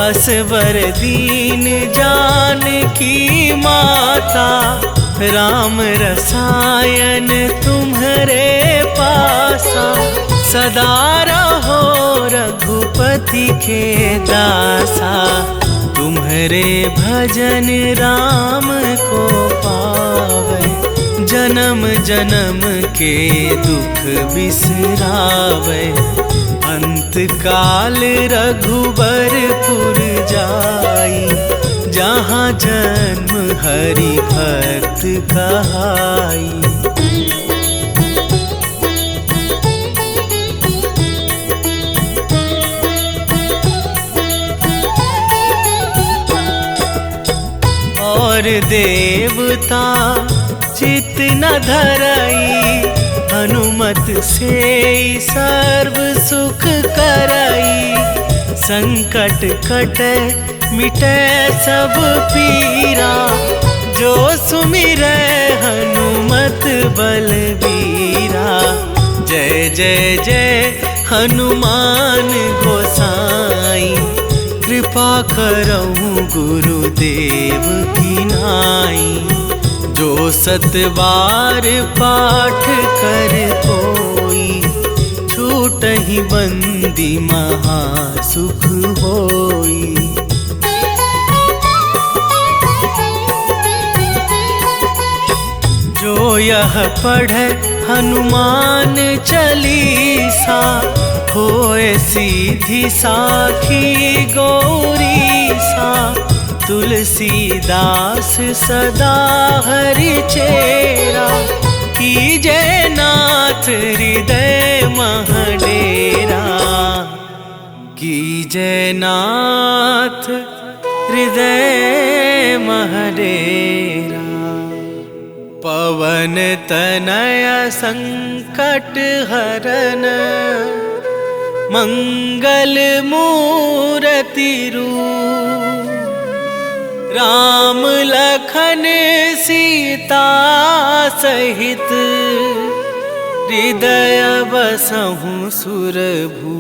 Speaker 1: असवर दीन जानकी माता। राम रसायन तुम्हारे पासा, सदा रहो रघुपति के दासा। तुम्हारे भजन राम को पावे, जन्म जन्म के दुख बिसरावे। अंत काल रघुबरपुर जाई, जहाँ जन्म हरि भक्त कहाई। और देवता चित न धरई, हनुमत से सर्व सुख करई। संकट कटे मिटे सब पीरा, जो सुमिरै हनुमत बलबीरा। जय जय जय हनुमान गोसाई, कृपा करहु गुरुदेव की नाई। जो सतबार पाठ कर कोई, छूटहि बंदी महासुख होई। जो यह पढ़े हनुमान चालीसा, होए सीधी साखी गौरीसा। तुलसीदास सदा हरि चेरा, कीजे नाथ हृदय मह डेरा। कीजे नाथ हृदय मह डेरा। पवन तनय संकट हरन, मंगल मूर्ति रूप। राम लखन सीता सहित, हृदय बसहु सुरभू।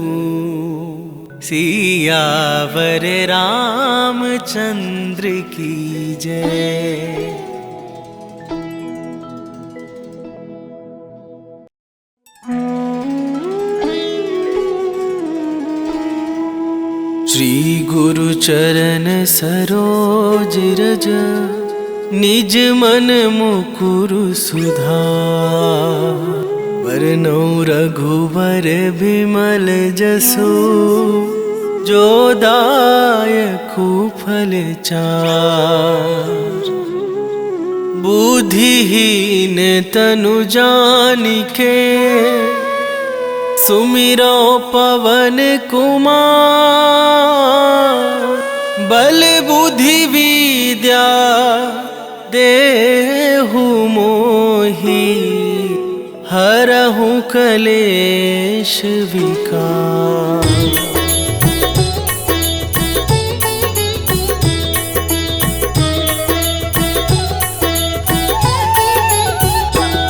Speaker 1: सियावर रामचंद्र की जय। श्री गुरु चरण सरोज रज, निज मन मुकुरु सुधार। वरनौ रघुवर बिमल जसु, जो दायकु फल चार। बुद्धिहीन तनु जानिके, सुमिरो पवन कुमार। बल बुद्धि विद्या देहु मोहि, हरहु कलेश विकार।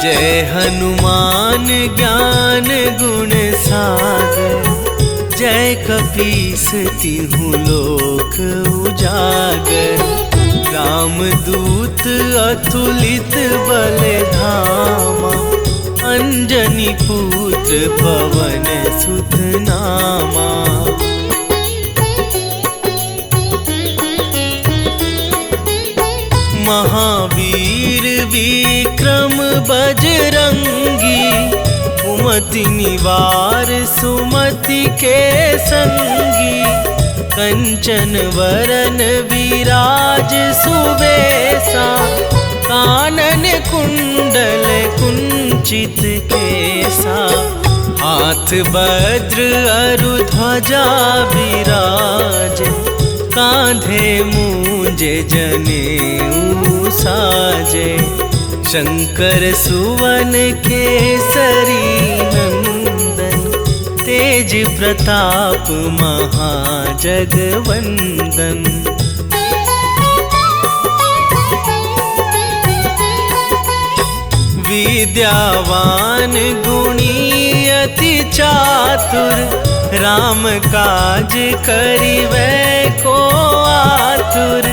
Speaker 1: जय हनुमान ज्ञान गुण सागर, जय कपीस तिहुँ लोक उजागर। रामदूत अतुलित बल धामा, अंजनी पुत्र पवन सुत नामा। महावीर विक्रम बजरंगी, कुमति निवार सुमति के संगी। कंचन वरन विराज सुबेसा, कानन कुंडल कुंचित केसा। हाथ वज्र अरु ध्वजा विराज, कांधे मूंज जनेऊ साजे। शंकर सुवन केसरी नंदन, तेज प्रताप महाजगवंदन। विद्यावान गुणी अति चातुर, राम काज करिबै को आतुर।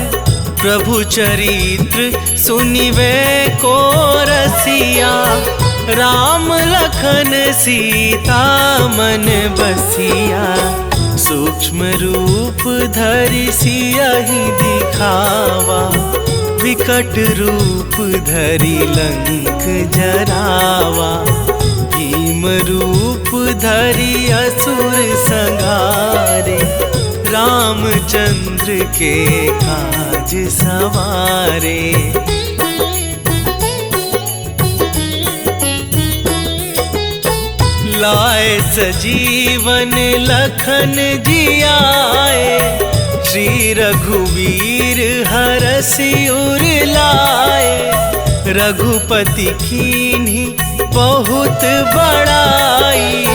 Speaker 1: प्रभु चरित्र सुनिबै को रसिया, राम लखन सीता मन बसिया। सूक्ष्म रूप धरि सियहि दिखावा, विकट रूप धरि लंक जरावा। भीम रूप धरि असुर संहारे, रामचंद्र के काज सवारे। लाए सजीवन लखन जियाए, श्री रघुवीर हरषि उर लाए। रघुपति कीन्ही बहुत बड़ाई,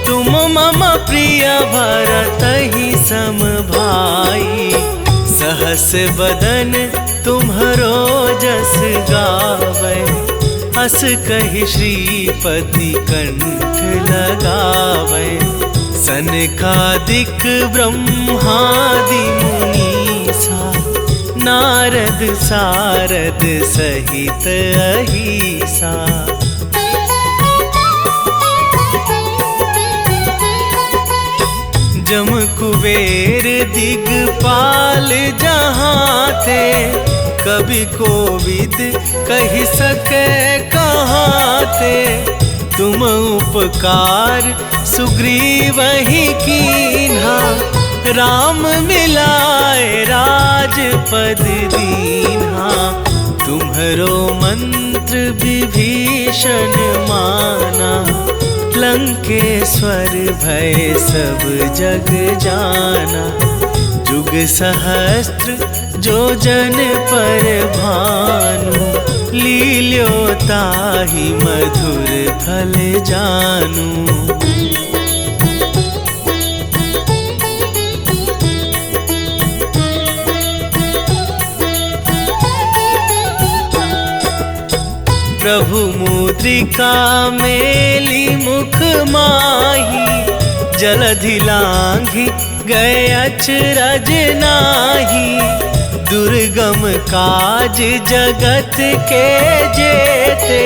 Speaker 1: तुम मम प्रिय भरतहि सम भाई। सहस बदन तुम्हरो जस गावै, हस कहि श्रीपति कंठ लगावै। सनकादिक ब्रह्मादि मुनीसा, नारद सारद सहित अहिसा। जम कुबेर दिगपाल जहाँ थे, कभी कोविद कहि सके कहाँ थे। तुम उपकार सुग्रीवहि कीन्हा, राम मिलाए राजपद दीन्हा। तुम्हरो मंत्र विभीषण माना, लंकेश्वर भय सब जग जाना। जुग सहस्त्र जो जन पर भानु, लील्यो ताहि मधुर फल जानू। प्रभु मुद्रिका मेली मुख माही, जलधि लांघि गए अचरज नाही। दुर्गम काज जगत के जेते,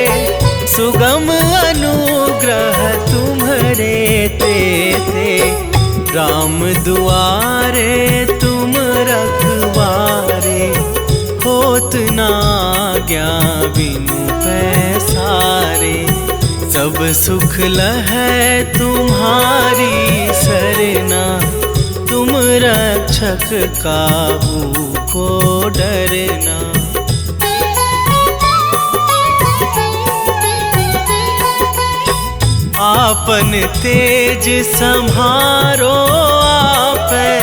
Speaker 1: सुगम अनुग्रह तुम्हरे तेते। राम दुआरे तुम रखवारे, होत न आज्ञा बिनु पैसारे। सब सुख लहै तुम्हारी सरना, तुम रक्षक काहू को डरना। आपन तेज सम्हारो आपै,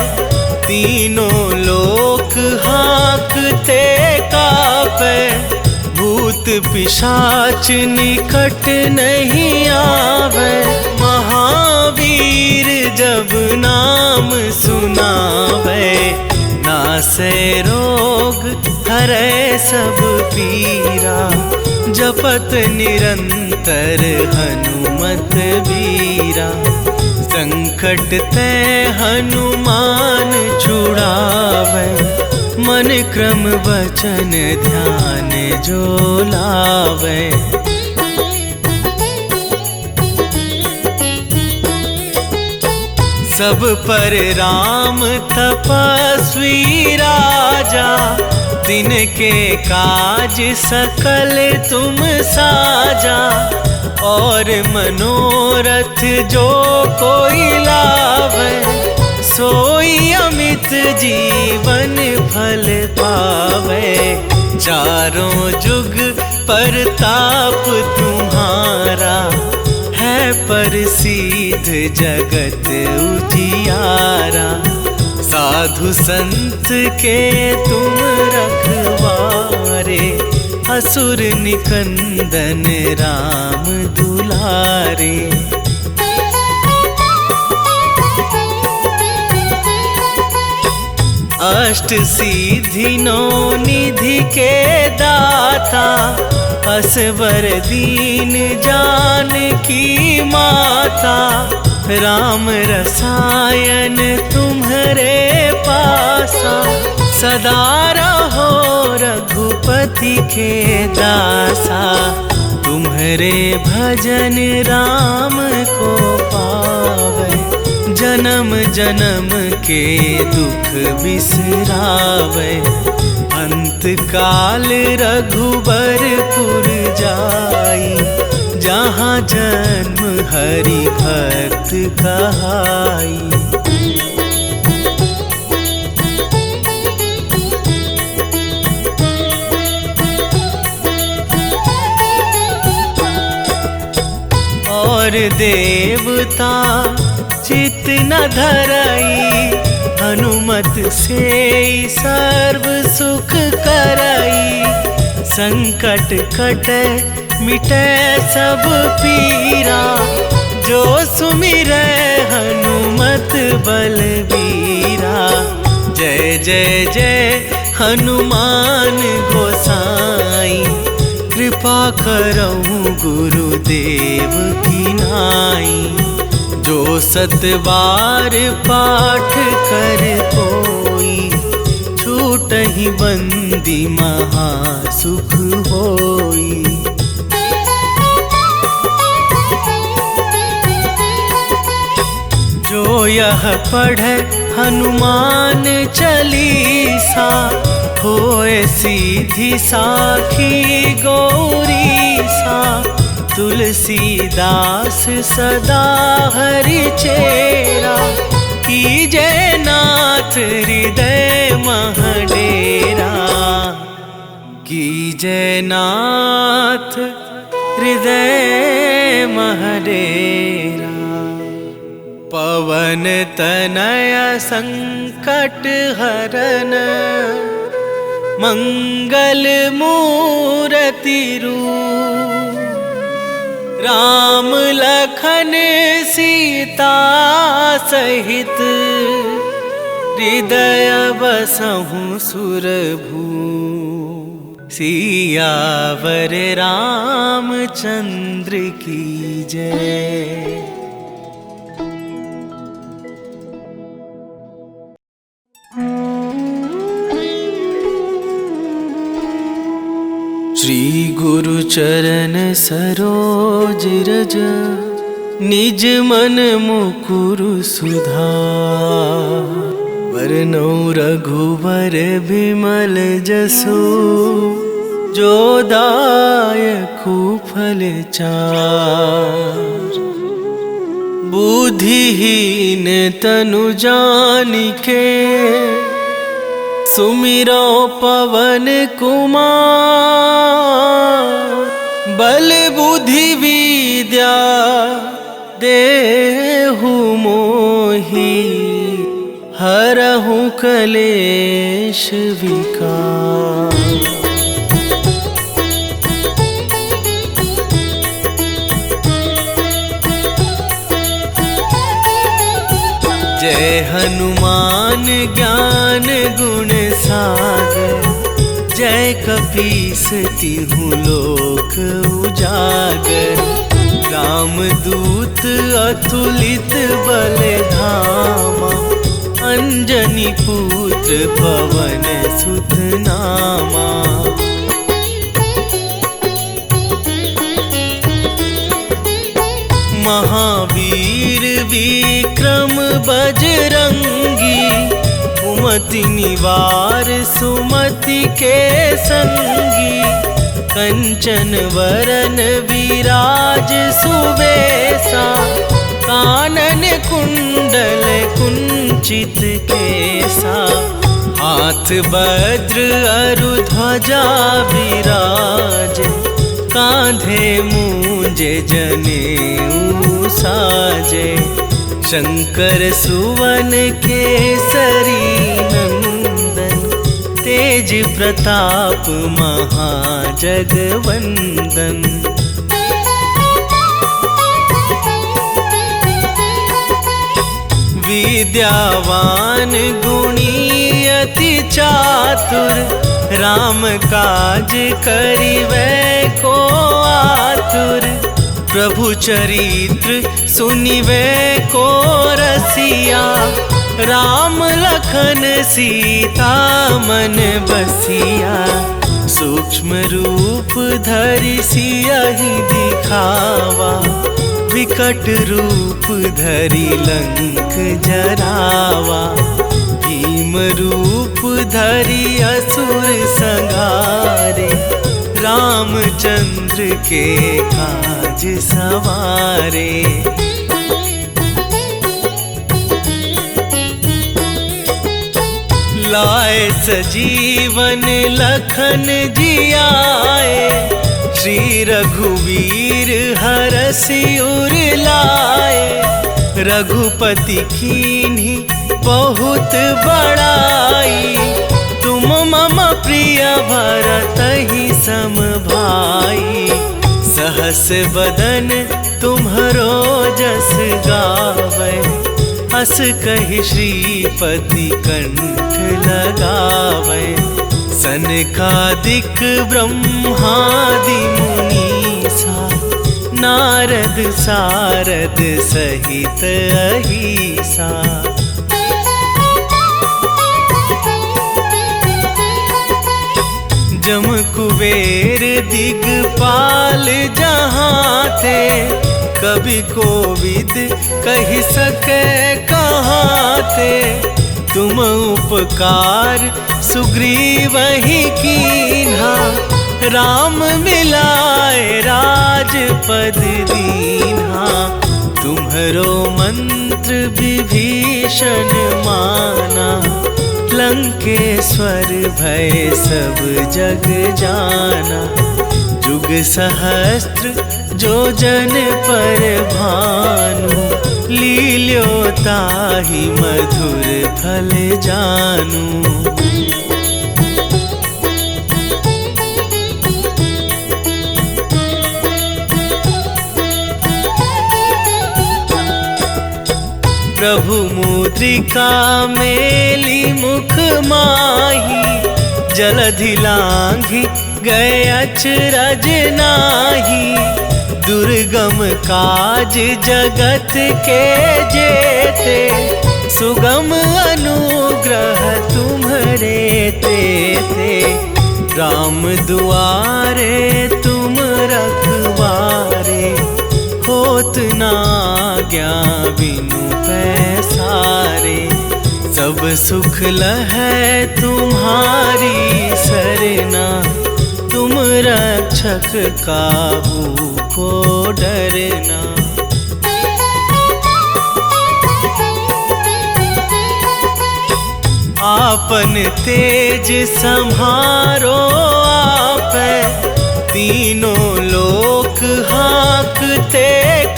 Speaker 1: तीनों लोक हाँकते कापै। भूत पिशाच निकट नहीं आवे, महावीर जब नाम सुनावे। नासै रोग हरै सब पीरा, जपत निरंतर हनुमत बीरा। संकट ते हनुमान छुड़ावे, मन क्रम वचन ध्यान जो लावे। सब पर राम तपस्वी राजा, तिनके काज सकल तुम साजा। और मनोरथ जो कोई लावे, सोई अमित जीवन फल पावे। चारों जुग परताप तुम्हारा, है प्रसिद्ध जगत उजियारा। साधु संत के तुम रखवारे, असुर निकंदन राम दुलारे। अष्ट सिद्धि नौ निधि के दाता, असवर दीन जानकी माता। राम रसायन तुम्हारे पासा, सदा रहो रघुपति के दासा। तुम्हारे भजन राम को पावे, जन्म जन्म के दुख बिसरावे। अंत काल रघुबरपुर जाई, जहाँ जन्म हरि भक्त कहाई। और देवता चित न धरई, हनुमत से सर्व सुख करई। संकट कटे मिटे सब पीरा, जो सुमिरै हनुमत बलबीरा। जय जय जय हनुमान गोसाई, कृपा करहु गुरुदेव की नाई। जो सतबार पाठ कर कोई, छूटहि बंदी महासुख होई। जो यह पढ़े हनुमान चालीसा, होए सीधी साखी गौरीसा। तुलसीदास सदा हरि चेरा, कीजे नाथ हृदय महडेरा। कीजे नाथ हृदय महडेरा। पवन तनय संकट हरन, मंगल मूरति रूप। राम लखन सीता सहित, हृदय बसहु सुरभू। सियावर रामचंद्र की जय। श्री गुरु चरण सरोज रज, निज मन मुकुरु सुधार। वरनौ रघुवर बिमल जसु, जो दायकु फल चार। बुद्धिहीन तनु जानिके, सुमिरो पवन कुमार। बल बुद्धि विद्या देहु मोहि, हरहु कलेश विकार। जय हनुमान ज्ञान गुण सागर, जय कपीस तिहुँ लोक उजागर। रामदूत अतुलित बल धामा, अंजनी पुत्र पवन सुत नामा। महावीर विक्रम बजरंगी, कुमति निवार सुमति के संगी। कंचन वरन विराज सुबेसा, कानन कुंडल कुंचित केसा। हाथ वज्र अरु ध्वजा विराज, कांधे मूंज जनेऊ साजे। शंकर सुवन केसरी नंदन, तेज प्रताप महाजगवंदन। विद्यावान गुणी अति चातुर, राम काज करिवै को आतुर। प्रभु चरित्र सुनिवै को रसिया, राम लखन सीता मन बसिया। सूक्ष्म रूप धरि सियहि दिखावा, विकट रूप धरि लंक जरावा। भीम रूप धरि असुर संहारे, रामचंद्र के काज सवारे। लाए सजीवन लखन जियाए, श्री रघुवीर हरषि उर लाए। रघुपति कीन्ही बहुत बड़ाई, तुम मम प्रिय भरतहि सम भाई। सहस बदन तुम्हरो जस गावै, हस कहि श्रीपति कंठ लगावै। सनकादिक ब्रह्मादि मुनीसा, नारद सारद सहित अहिसा। जम कुबेर दिगपाल जहाँ थे, कवि कोविद कहि सके कहाँ थे। तुम उपकार सुग्रीवहि कीन्हा, राम मिलाए राजपद दीन्हा। तुम्हरो मंत्र विभीषण माना, लंकेश्वर भय सब जग जाना। जुग सहस्त्र जो जन पर भानु, लील्यो ताहि मधुर फल जानू। प्रभु मुद्रिका मेली मुख माही, जलधि लांघि गए अचरज नाही। दुर्गम काज जगत के जेते, सुगम अनुग्रह तुम्हरे तेते। राम दुआरे तुम रखवारे, होत न आज्ञा बिनु पैसारे। सब सुख लहै तुम्हारी सरना, तुम रक्षक काहू को डरना। आपन तेज सम्हारो आपै, तीनों लोक हाँकते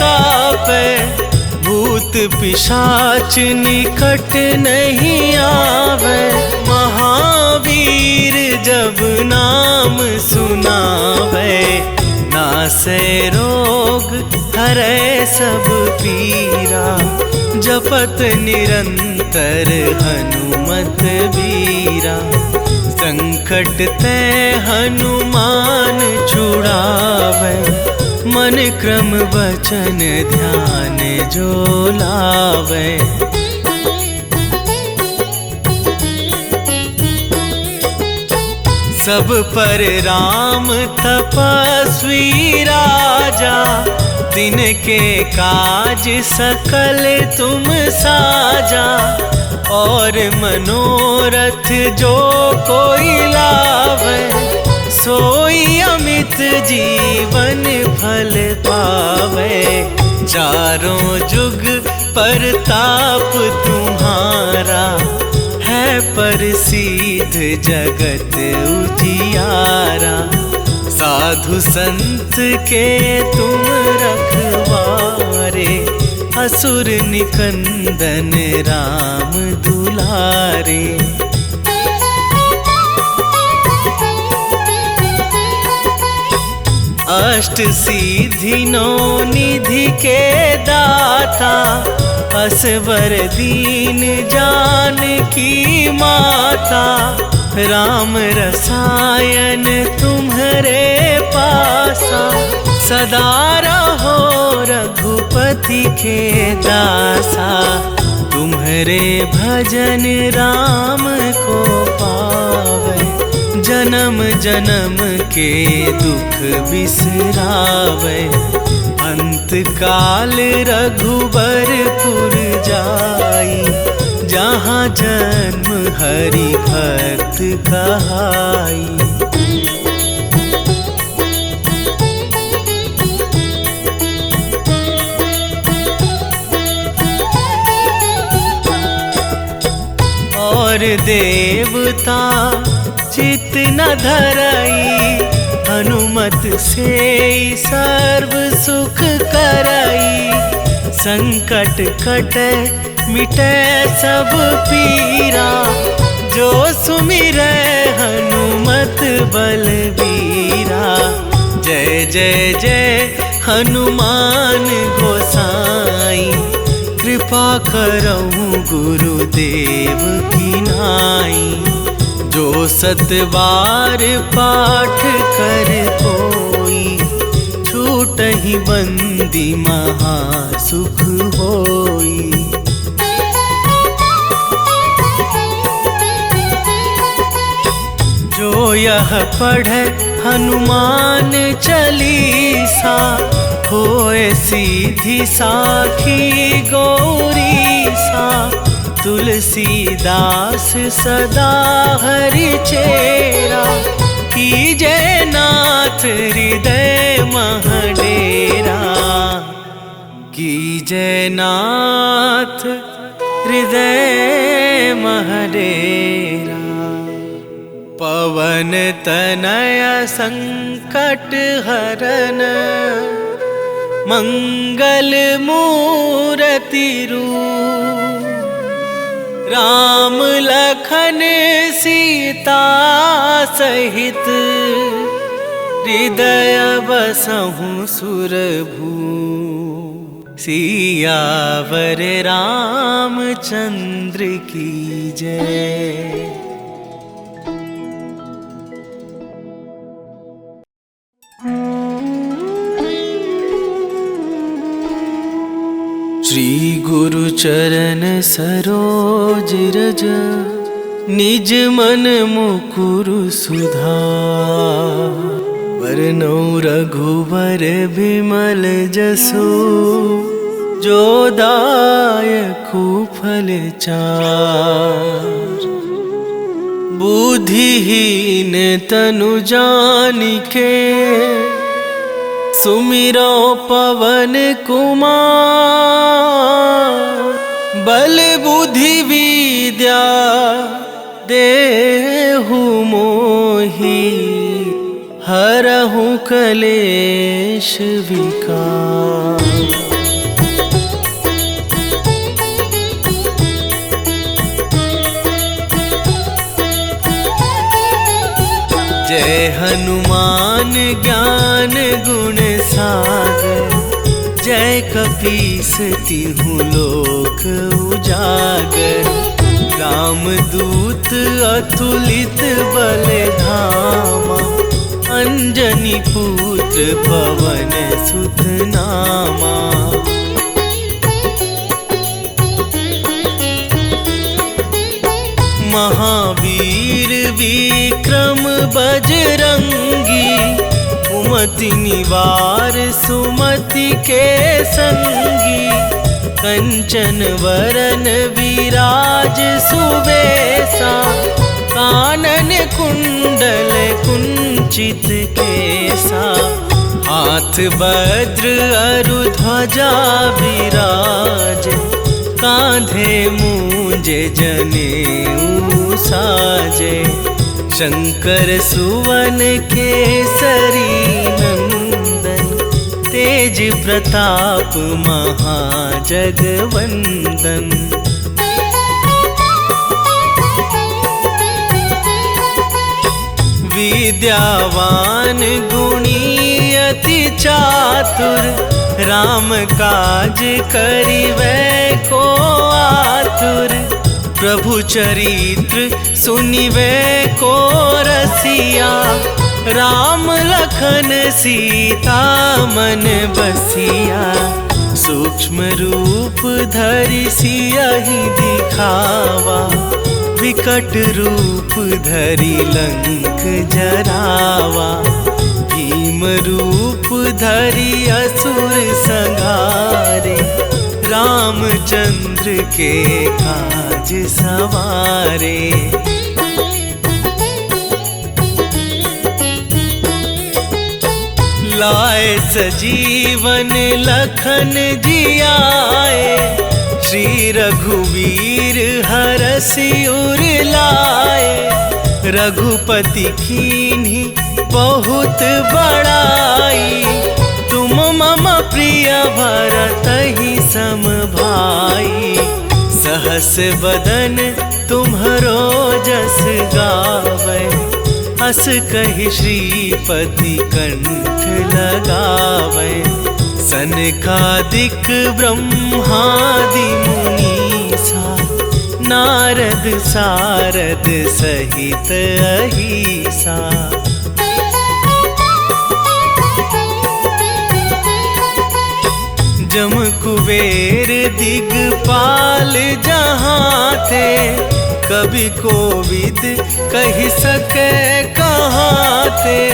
Speaker 1: कापै। भूत पिशाच निकट नहीं आवे, महावीर जब नाम सुनावे। नासै रोग हरै सब पीरा, जपत निरंतर हनुमत बीरा। संकट ते हनुमान छुड़ावे, मन क्रम वचन ध्यान जो लावे। सब पर राम तपस्वी राजा, दिन के काज सकल तुम साजा। और मनोरथ जो कोई लावे, सोई अमित जीवन फल पावे। चारों जुग परताप तुम्हारा, है प्रसिद्ध जगत उजियारा। साधु संत के तुम रखवारे, असुर निकंदन राम दुलारे। अष्ट सिद्धि नौ निधि के दाता, असवर दीन जानकी माता। राम रसायन तुम्हारे पासा, सदा रहो रघुपति के दासा। तुम्हारे भजन राम को पावे, जन्म जन्म के दुख बिसरावे। अंत काल रघुबरपुर जाई, जहाँ जन्म हरि भक्त कहाई। और देवता चित न धरई, हनुमत से सर्व सुख करई। संकट कटे मिटे सब पीरा, जो सुमिरै हनुमत बलबीरा। जय जय जय हनुमान गोसाई, कृपा करहु गुरुदेव की नाई। जो सतबार पाठ कर कोई, छूटहि बंदी महा सुख होई। जो यह पढ़े हनुमान चालीसा, होए सीधी साखी गौरीसा। तुलसीदास सदा हरि चेरा, कीजय नाथ हृदय मह डेरा। कीजय नाथ हृदय मह डेरा। पवन तनय संकट हरन, मंगल मूरति रूप। राम लखन सीता सहित, हृदय बसहु सुरभूप। सियावर रामचंद्र की जय। श्री गुरु चरण सरोज रज, निज मन मुकुरु सुधार। वरनौ रघुवर बिमल जसु, जो दायकु फल चार। बुद्धिहीन तनु जानिके, सुमिरो पवन कुमार। बल बुद्धि विद्या देहु मोहि, हरहु कलेश विकार। जय हनुमान ज्ञान गुण सागर, जय कपीस तिहु लोक उजागर। रामदूत अतुलित बल धामा, अंजनी पुत्र पवन सुत नामा। महावीर विक्रम बजरंगी, उमति निवार सुमति के संगी। कंचन वरन विराज सुबेसा, कानन कुंडल कुंचित केसा। हाथ वज्र अरु ध्वजा विराज, कांधे मूंज जनेऊ साजे। शंकर सुवन केसरी नंदन, तेज प्रताप महाजगवंदन। विद्यावान गुणी अति चातुर, राम काज करिवै को आतुर। प्रभु चरित्र सुनिवै को रसिया, राम लखन सीता मन बसिया। सूक्ष्म रूप धरि सियहि दिखावा, विकट रूप धरि लंक जरावा। भीम रूप धरि असुर संहारे, रामचंद्र के काज सवारे। लाए सजीवन लखन जियाए, श्री रघुवीर हरषि उर लाए। रघुपति कीन्ही बहुत बड़ाई, तुम मम प्रिय भरतहि सम भाई। सहस बदन तुम्हरो जस गावै, हस कहि श्रीपति कंठ लगावै। सनकादिक ब्रह्मादि मुनीसा, नारद सारद सहित अहिसा। जम कुबेर दिगपाल जहाँ थे, कभी कोविद कहि सके कहाँ थे।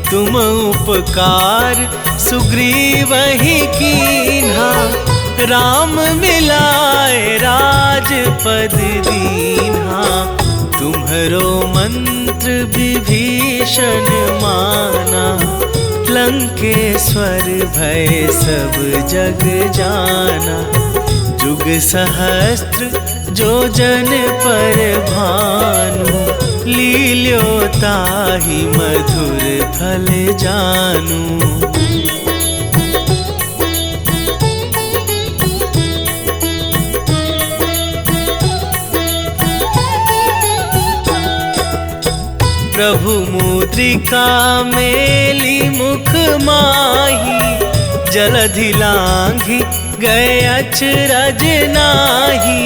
Speaker 1: तुम उपकार सुग्रीवहि कीन्हा, राम मिलाए राजपद दीन्हा। तुम्हरो मंत्र विभीषण माना, लंकेश्वर भय सब जग जाना। जुग सहस्त्र जो जन पर भानु, लील्यो ताहि मधुर फल जानू। प्रभु मुद्रिका मेली मुख माही, जलधि लांघि गए अचरज नाही।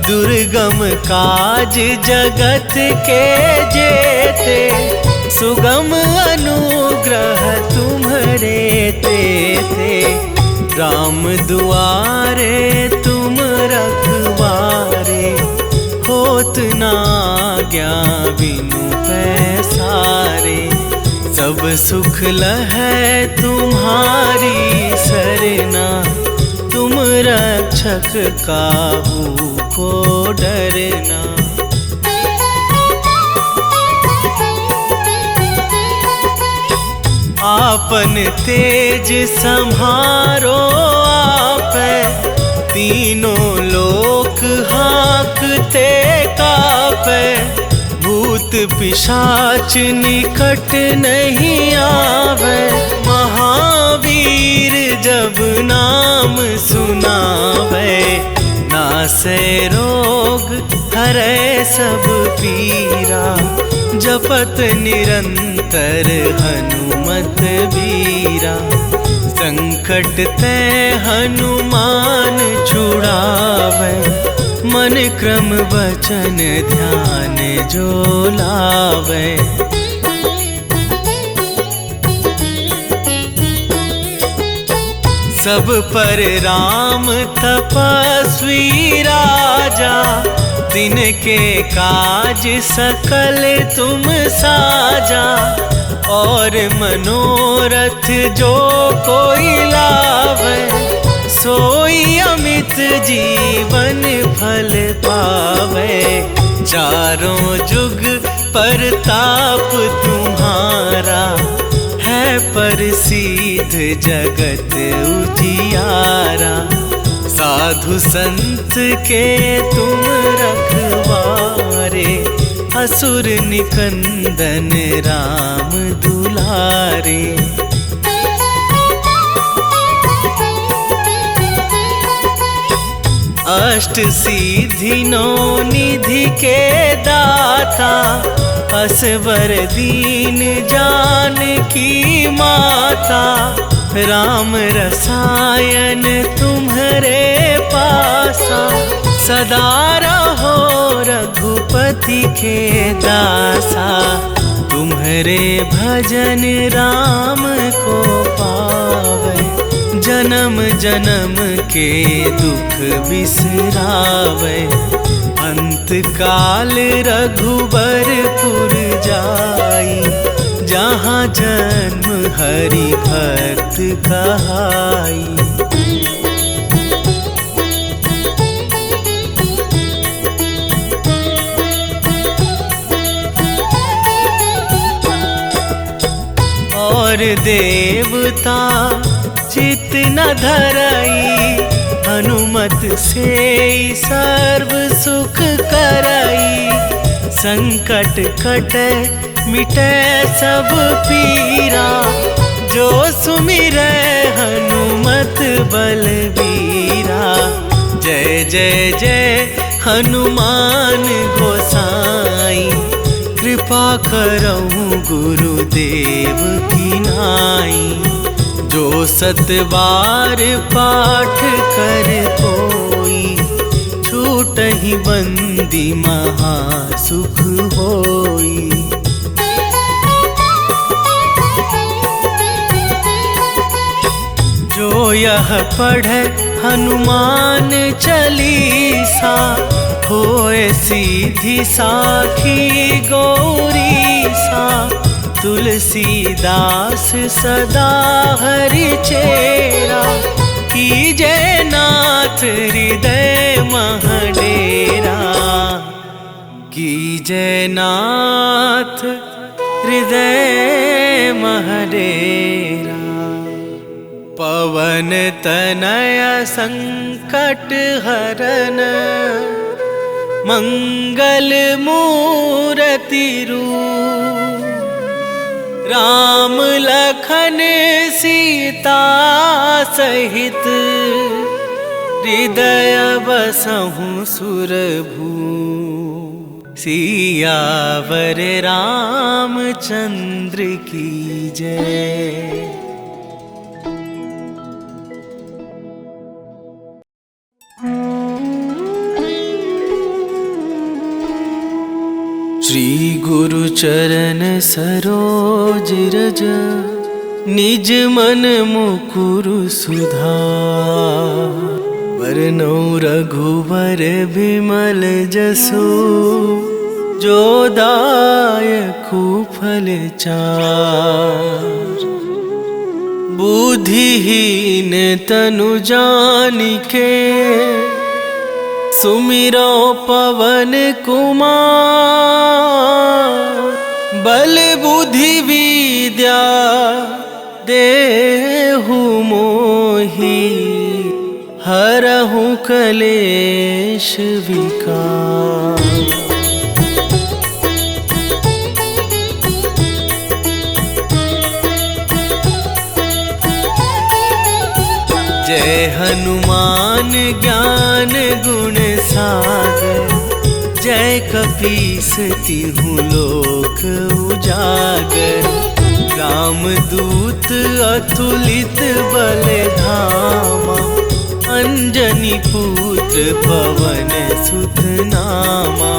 Speaker 1: दुर्गम काज जगत के जेते, सुगम अनुग्रह तुम्हरे तेते। राम दुआरे तुम रखवारे, होत न आज्ञा बिनु पैसारे। सब सुख लहै तुम्हारी सरना, तुम रक्षक काहू को डरना। आपन तेज सम्हारो आपै, तीनों लोक हाँकते कापै। भूत पिशाच निकट नहीं आवे, महावीर जब नाम सुनावे। नासै रोग हरै सब पीरा, जपत निरंतर हनुमत बीरा। संकट ते हनुमान छुड़ावे, मन क्रम वचन ध्यान जो लावे। सब पर राम तपस्वी राजा, दिन के काज सकल तुम साजा। और मनोरथ जो कोई लावे, सोई अमित जीवन फल पावे। चारों जुग परताप तुम्हारा, है प्रसिद्ध जगत उजियारा। साधु संत के तुम रखवारे, असुर निकंदन राम दुलारे। अष्ट सिद्धि नौ निधि के दाता, असवर दीन जानकी माता। राम रसायन तुम्हारे पासा, सदा रहो रघुपति के दासा। तुम्हारे भजन राम को पावे, जन्म जन्म के दुख बिसरावे। अंत काल रघुबरपुर जाई, जहाँ जन्म हरि भक्त कहाई। और देवता चित न धरई, हनुमत से सर्व सुख करई। संकट कटे मिटे सब पीरा, जो सुमिरै हनुमत बलबीरा। जय जय जय हनुमान गोसाई, कृपा करहु गुरुदेव की नाई। जो सतबार पाठ कर कोई, छूटहि बंदी महासुख होई। जो यह पढ़े हनुमान चालीसा, होए सीधी साखी गौरीसा। तुलसीदास सदा हरि चेरा, कीजे नाथ हृदय महडेरा। कीजे नाथ हृदय महडेरा। पवन तनय संकट हरन, मंगल मूर्ति रूप। राम लखन सीता सहित, हृदय बसहु सुरभू। सियावर रामचंद्र की जय। श्री गुरु चरण सरोज रज, निज मन मुकुरु सुधार। वरनौ रघुवर बिमल जसु, जो दायकु फल चार। बुद्धिहीन तनु जानिके, सुमिरो पवन कुमार। बल बुद्धि विद्या देहु मोहि, हरहु कलेश विकार। जय हनुमान ज्ञान गुण सागर, जय कपीस तिहु लोक उजागर। रामदूत अतुलित बल धामा, अंजनी पुत्र पवन सुत नामा।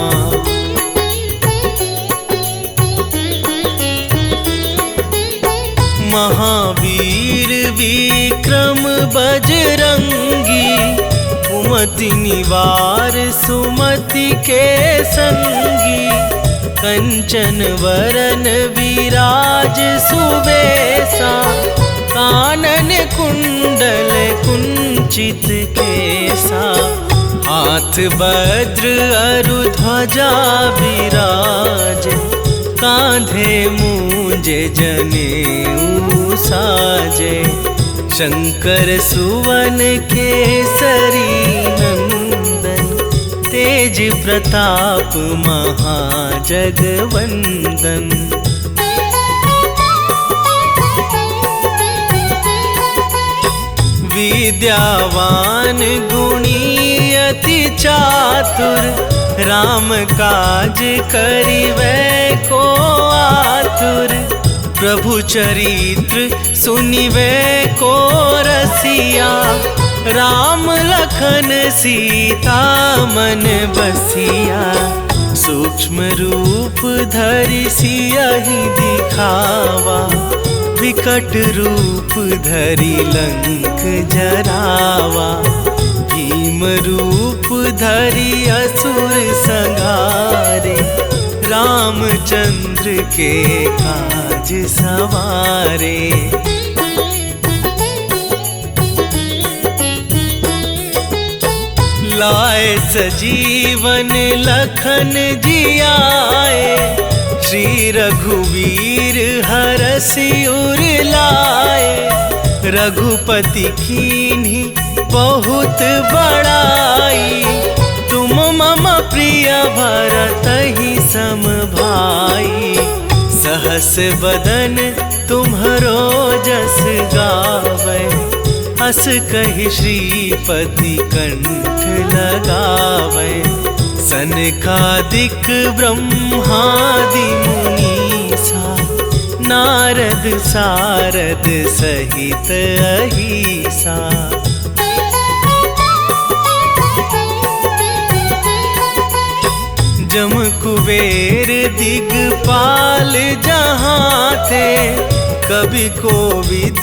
Speaker 1: महावीर विक्रम बजरंगी, कुमति निवार सुमति के संगी। कंचन वरन विराज सुबेसा, कानन कुंडल कुंचित केसा। हाथ वज्र अरु ध्वजा विराज, कांधे मूंज जनेऊ साजे। शंकर सुवन केसरी नंदन, तेज प्रताप महाजगवंदन। विद्यावान गुणी अति चातुर, राम काज करिवै को आतुर। प्रभु चरित्र सुनिवै को रसिया, राम लखन सीता मन बसिया। सूक्ष्म रूप धरि सियहि दिखावा, विकट रूप धरि लंक जरावा। भीम रूप धरि असुर संहारे, रामचंद्र के काज सवारे। लाए सजीवन लखन जियाए, श्री रघुवीर हरषि उर लाए। रघुपति कीन्ही बहुत बड़ाई, तुम मम प्रिय भरतहि सम भाई। सहस बदन तुम्हरो जस गावै, हस कहि श्रीपति कंठ लगावै। सनकादिक ब्रह्मादि मुनीसा, नारद सारद सहित अहिसा। जम कुबेर दिगपाल जहाँ थे, कवि कोविद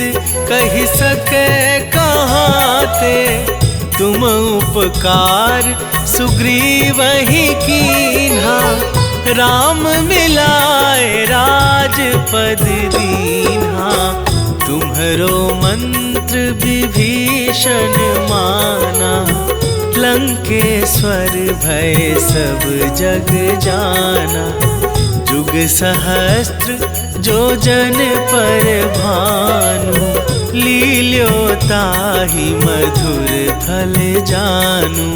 Speaker 1: कहि सके कहाँ थे। तुम उपकार सुग्रीवहि कीन्हा, राम मिलाए राजपद दीन्हा। तुम्हरो मंत्र विभीषण माना, लंकेश्वर भय सब जग जाना। जुग सहस्त्र जो जन पर भानु, लील्यो ताहि मधुर फल जानू।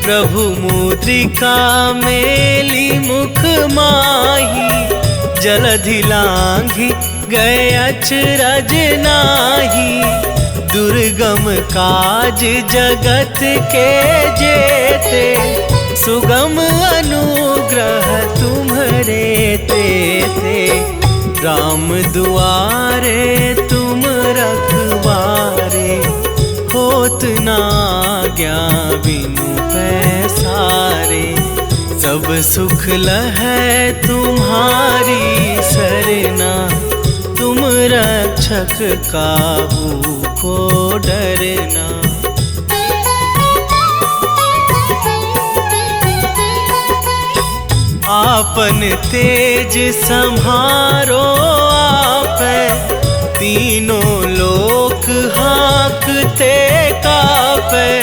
Speaker 1: प्रभु मुद्रिका मेली मुख माही, जलधि लांघि गए अचरज नाही। दुर्गम काज जगत के जेते, सुगम अनुग्रह तुम्हरे तेते। राम दुआरे तुम रखवारे, होत न आज्ञा बिनु पैसारे। सब सुख लहै तुम्हारी सरना, तुम रक्षक काहू को डरना। आपन तेज सम्हारो आपै, तीनों लोक हाँकते कापै।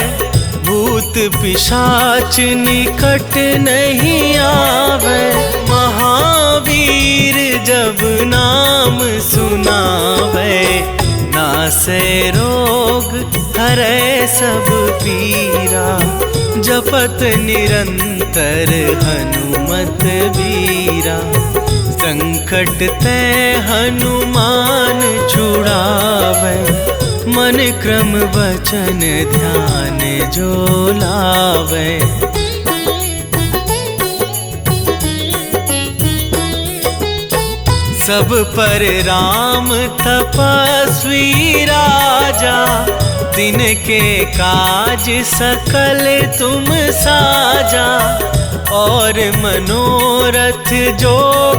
Speaker 1: भूत पिशाच निकट नहीं आवे, महावीर जब नाम सुनावे। नासै रोग हरै सब पीरा, जपत निरंतर हनुमत बीरा। संकट ते हनुमान छुड़ावे, मन क्रम वचन ध्यान जो लावे। सब पर राम तपस्वी राजा, दिन के काज सकल तुम साजा। और मनोरथ जो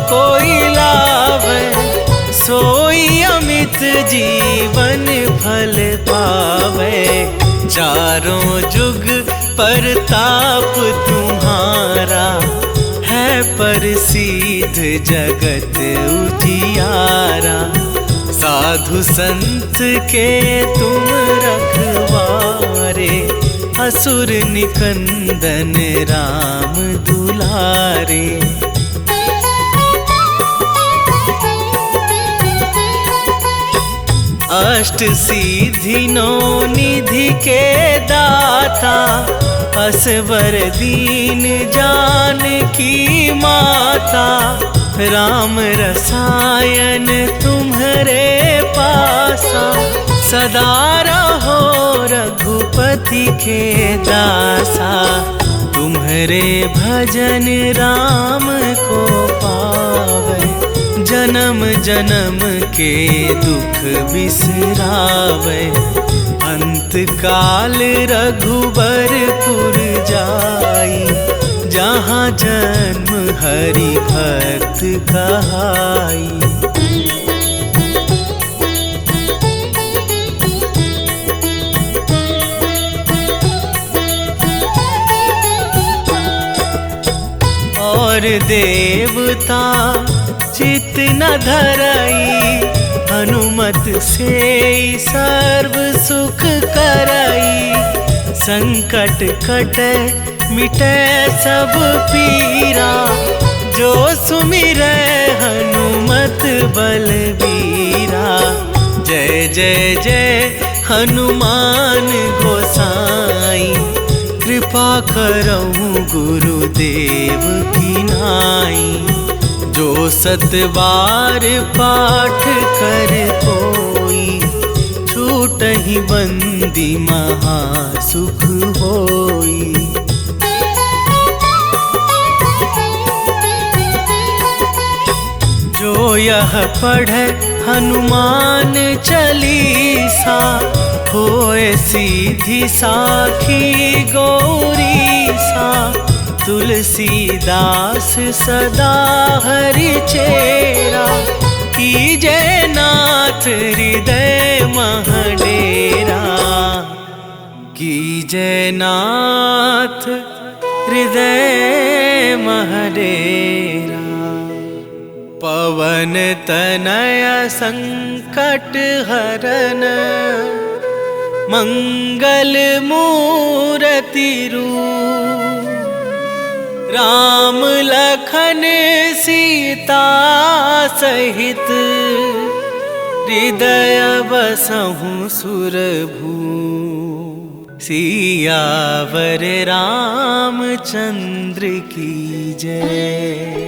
Speaker 1: कोई लावे, सोई अमित जीवन फल पावे। चारों जुग परताप तुम्हारा, है प्रसिद्ध जगत उजियारा। साधु संत के तुम रखवारे, असुर निकंदन राम दुलारे। अष्ट सिद्धि नौ निधि के दाता, असवर दीन जानकी माता। राम रसायन तुम्हारे पासा, सदा रहो रघुपति के दासा। तुम्हारे भजन राम को पावे, जन्म जन्म के दुख बिसरावे। अंत काल रघुबरपुर जाई, जहाँ जन्म हरि भक्त कहाई। और देवता चित न धरई, हनुमत से सर्व सुख करई। संकट कटे मिटे सब पीरा, जो सुमिरै हनुमत बलबीरा। जय जय जय हनुमान गोसाई, कृपा करहु गुरुदेव की नाई। जो सतबार पाठ कर कोई, छूटहि बंदी महासुख होई। जो यह पढ़े हनुमान चालीसा, होए सीधी साखी गौरीसा। तुलसीदास सदा हरि चेरा, कीजय नाथ हृदय महडेरा। कीजय नाथ हृदय महडेरा। पवन तनय संकट हरन, मंगल मूर्ति रूप। राम लखन सीता सहित, हृदय बसहु सुरभूप। सियावर रामचंद्र की जय।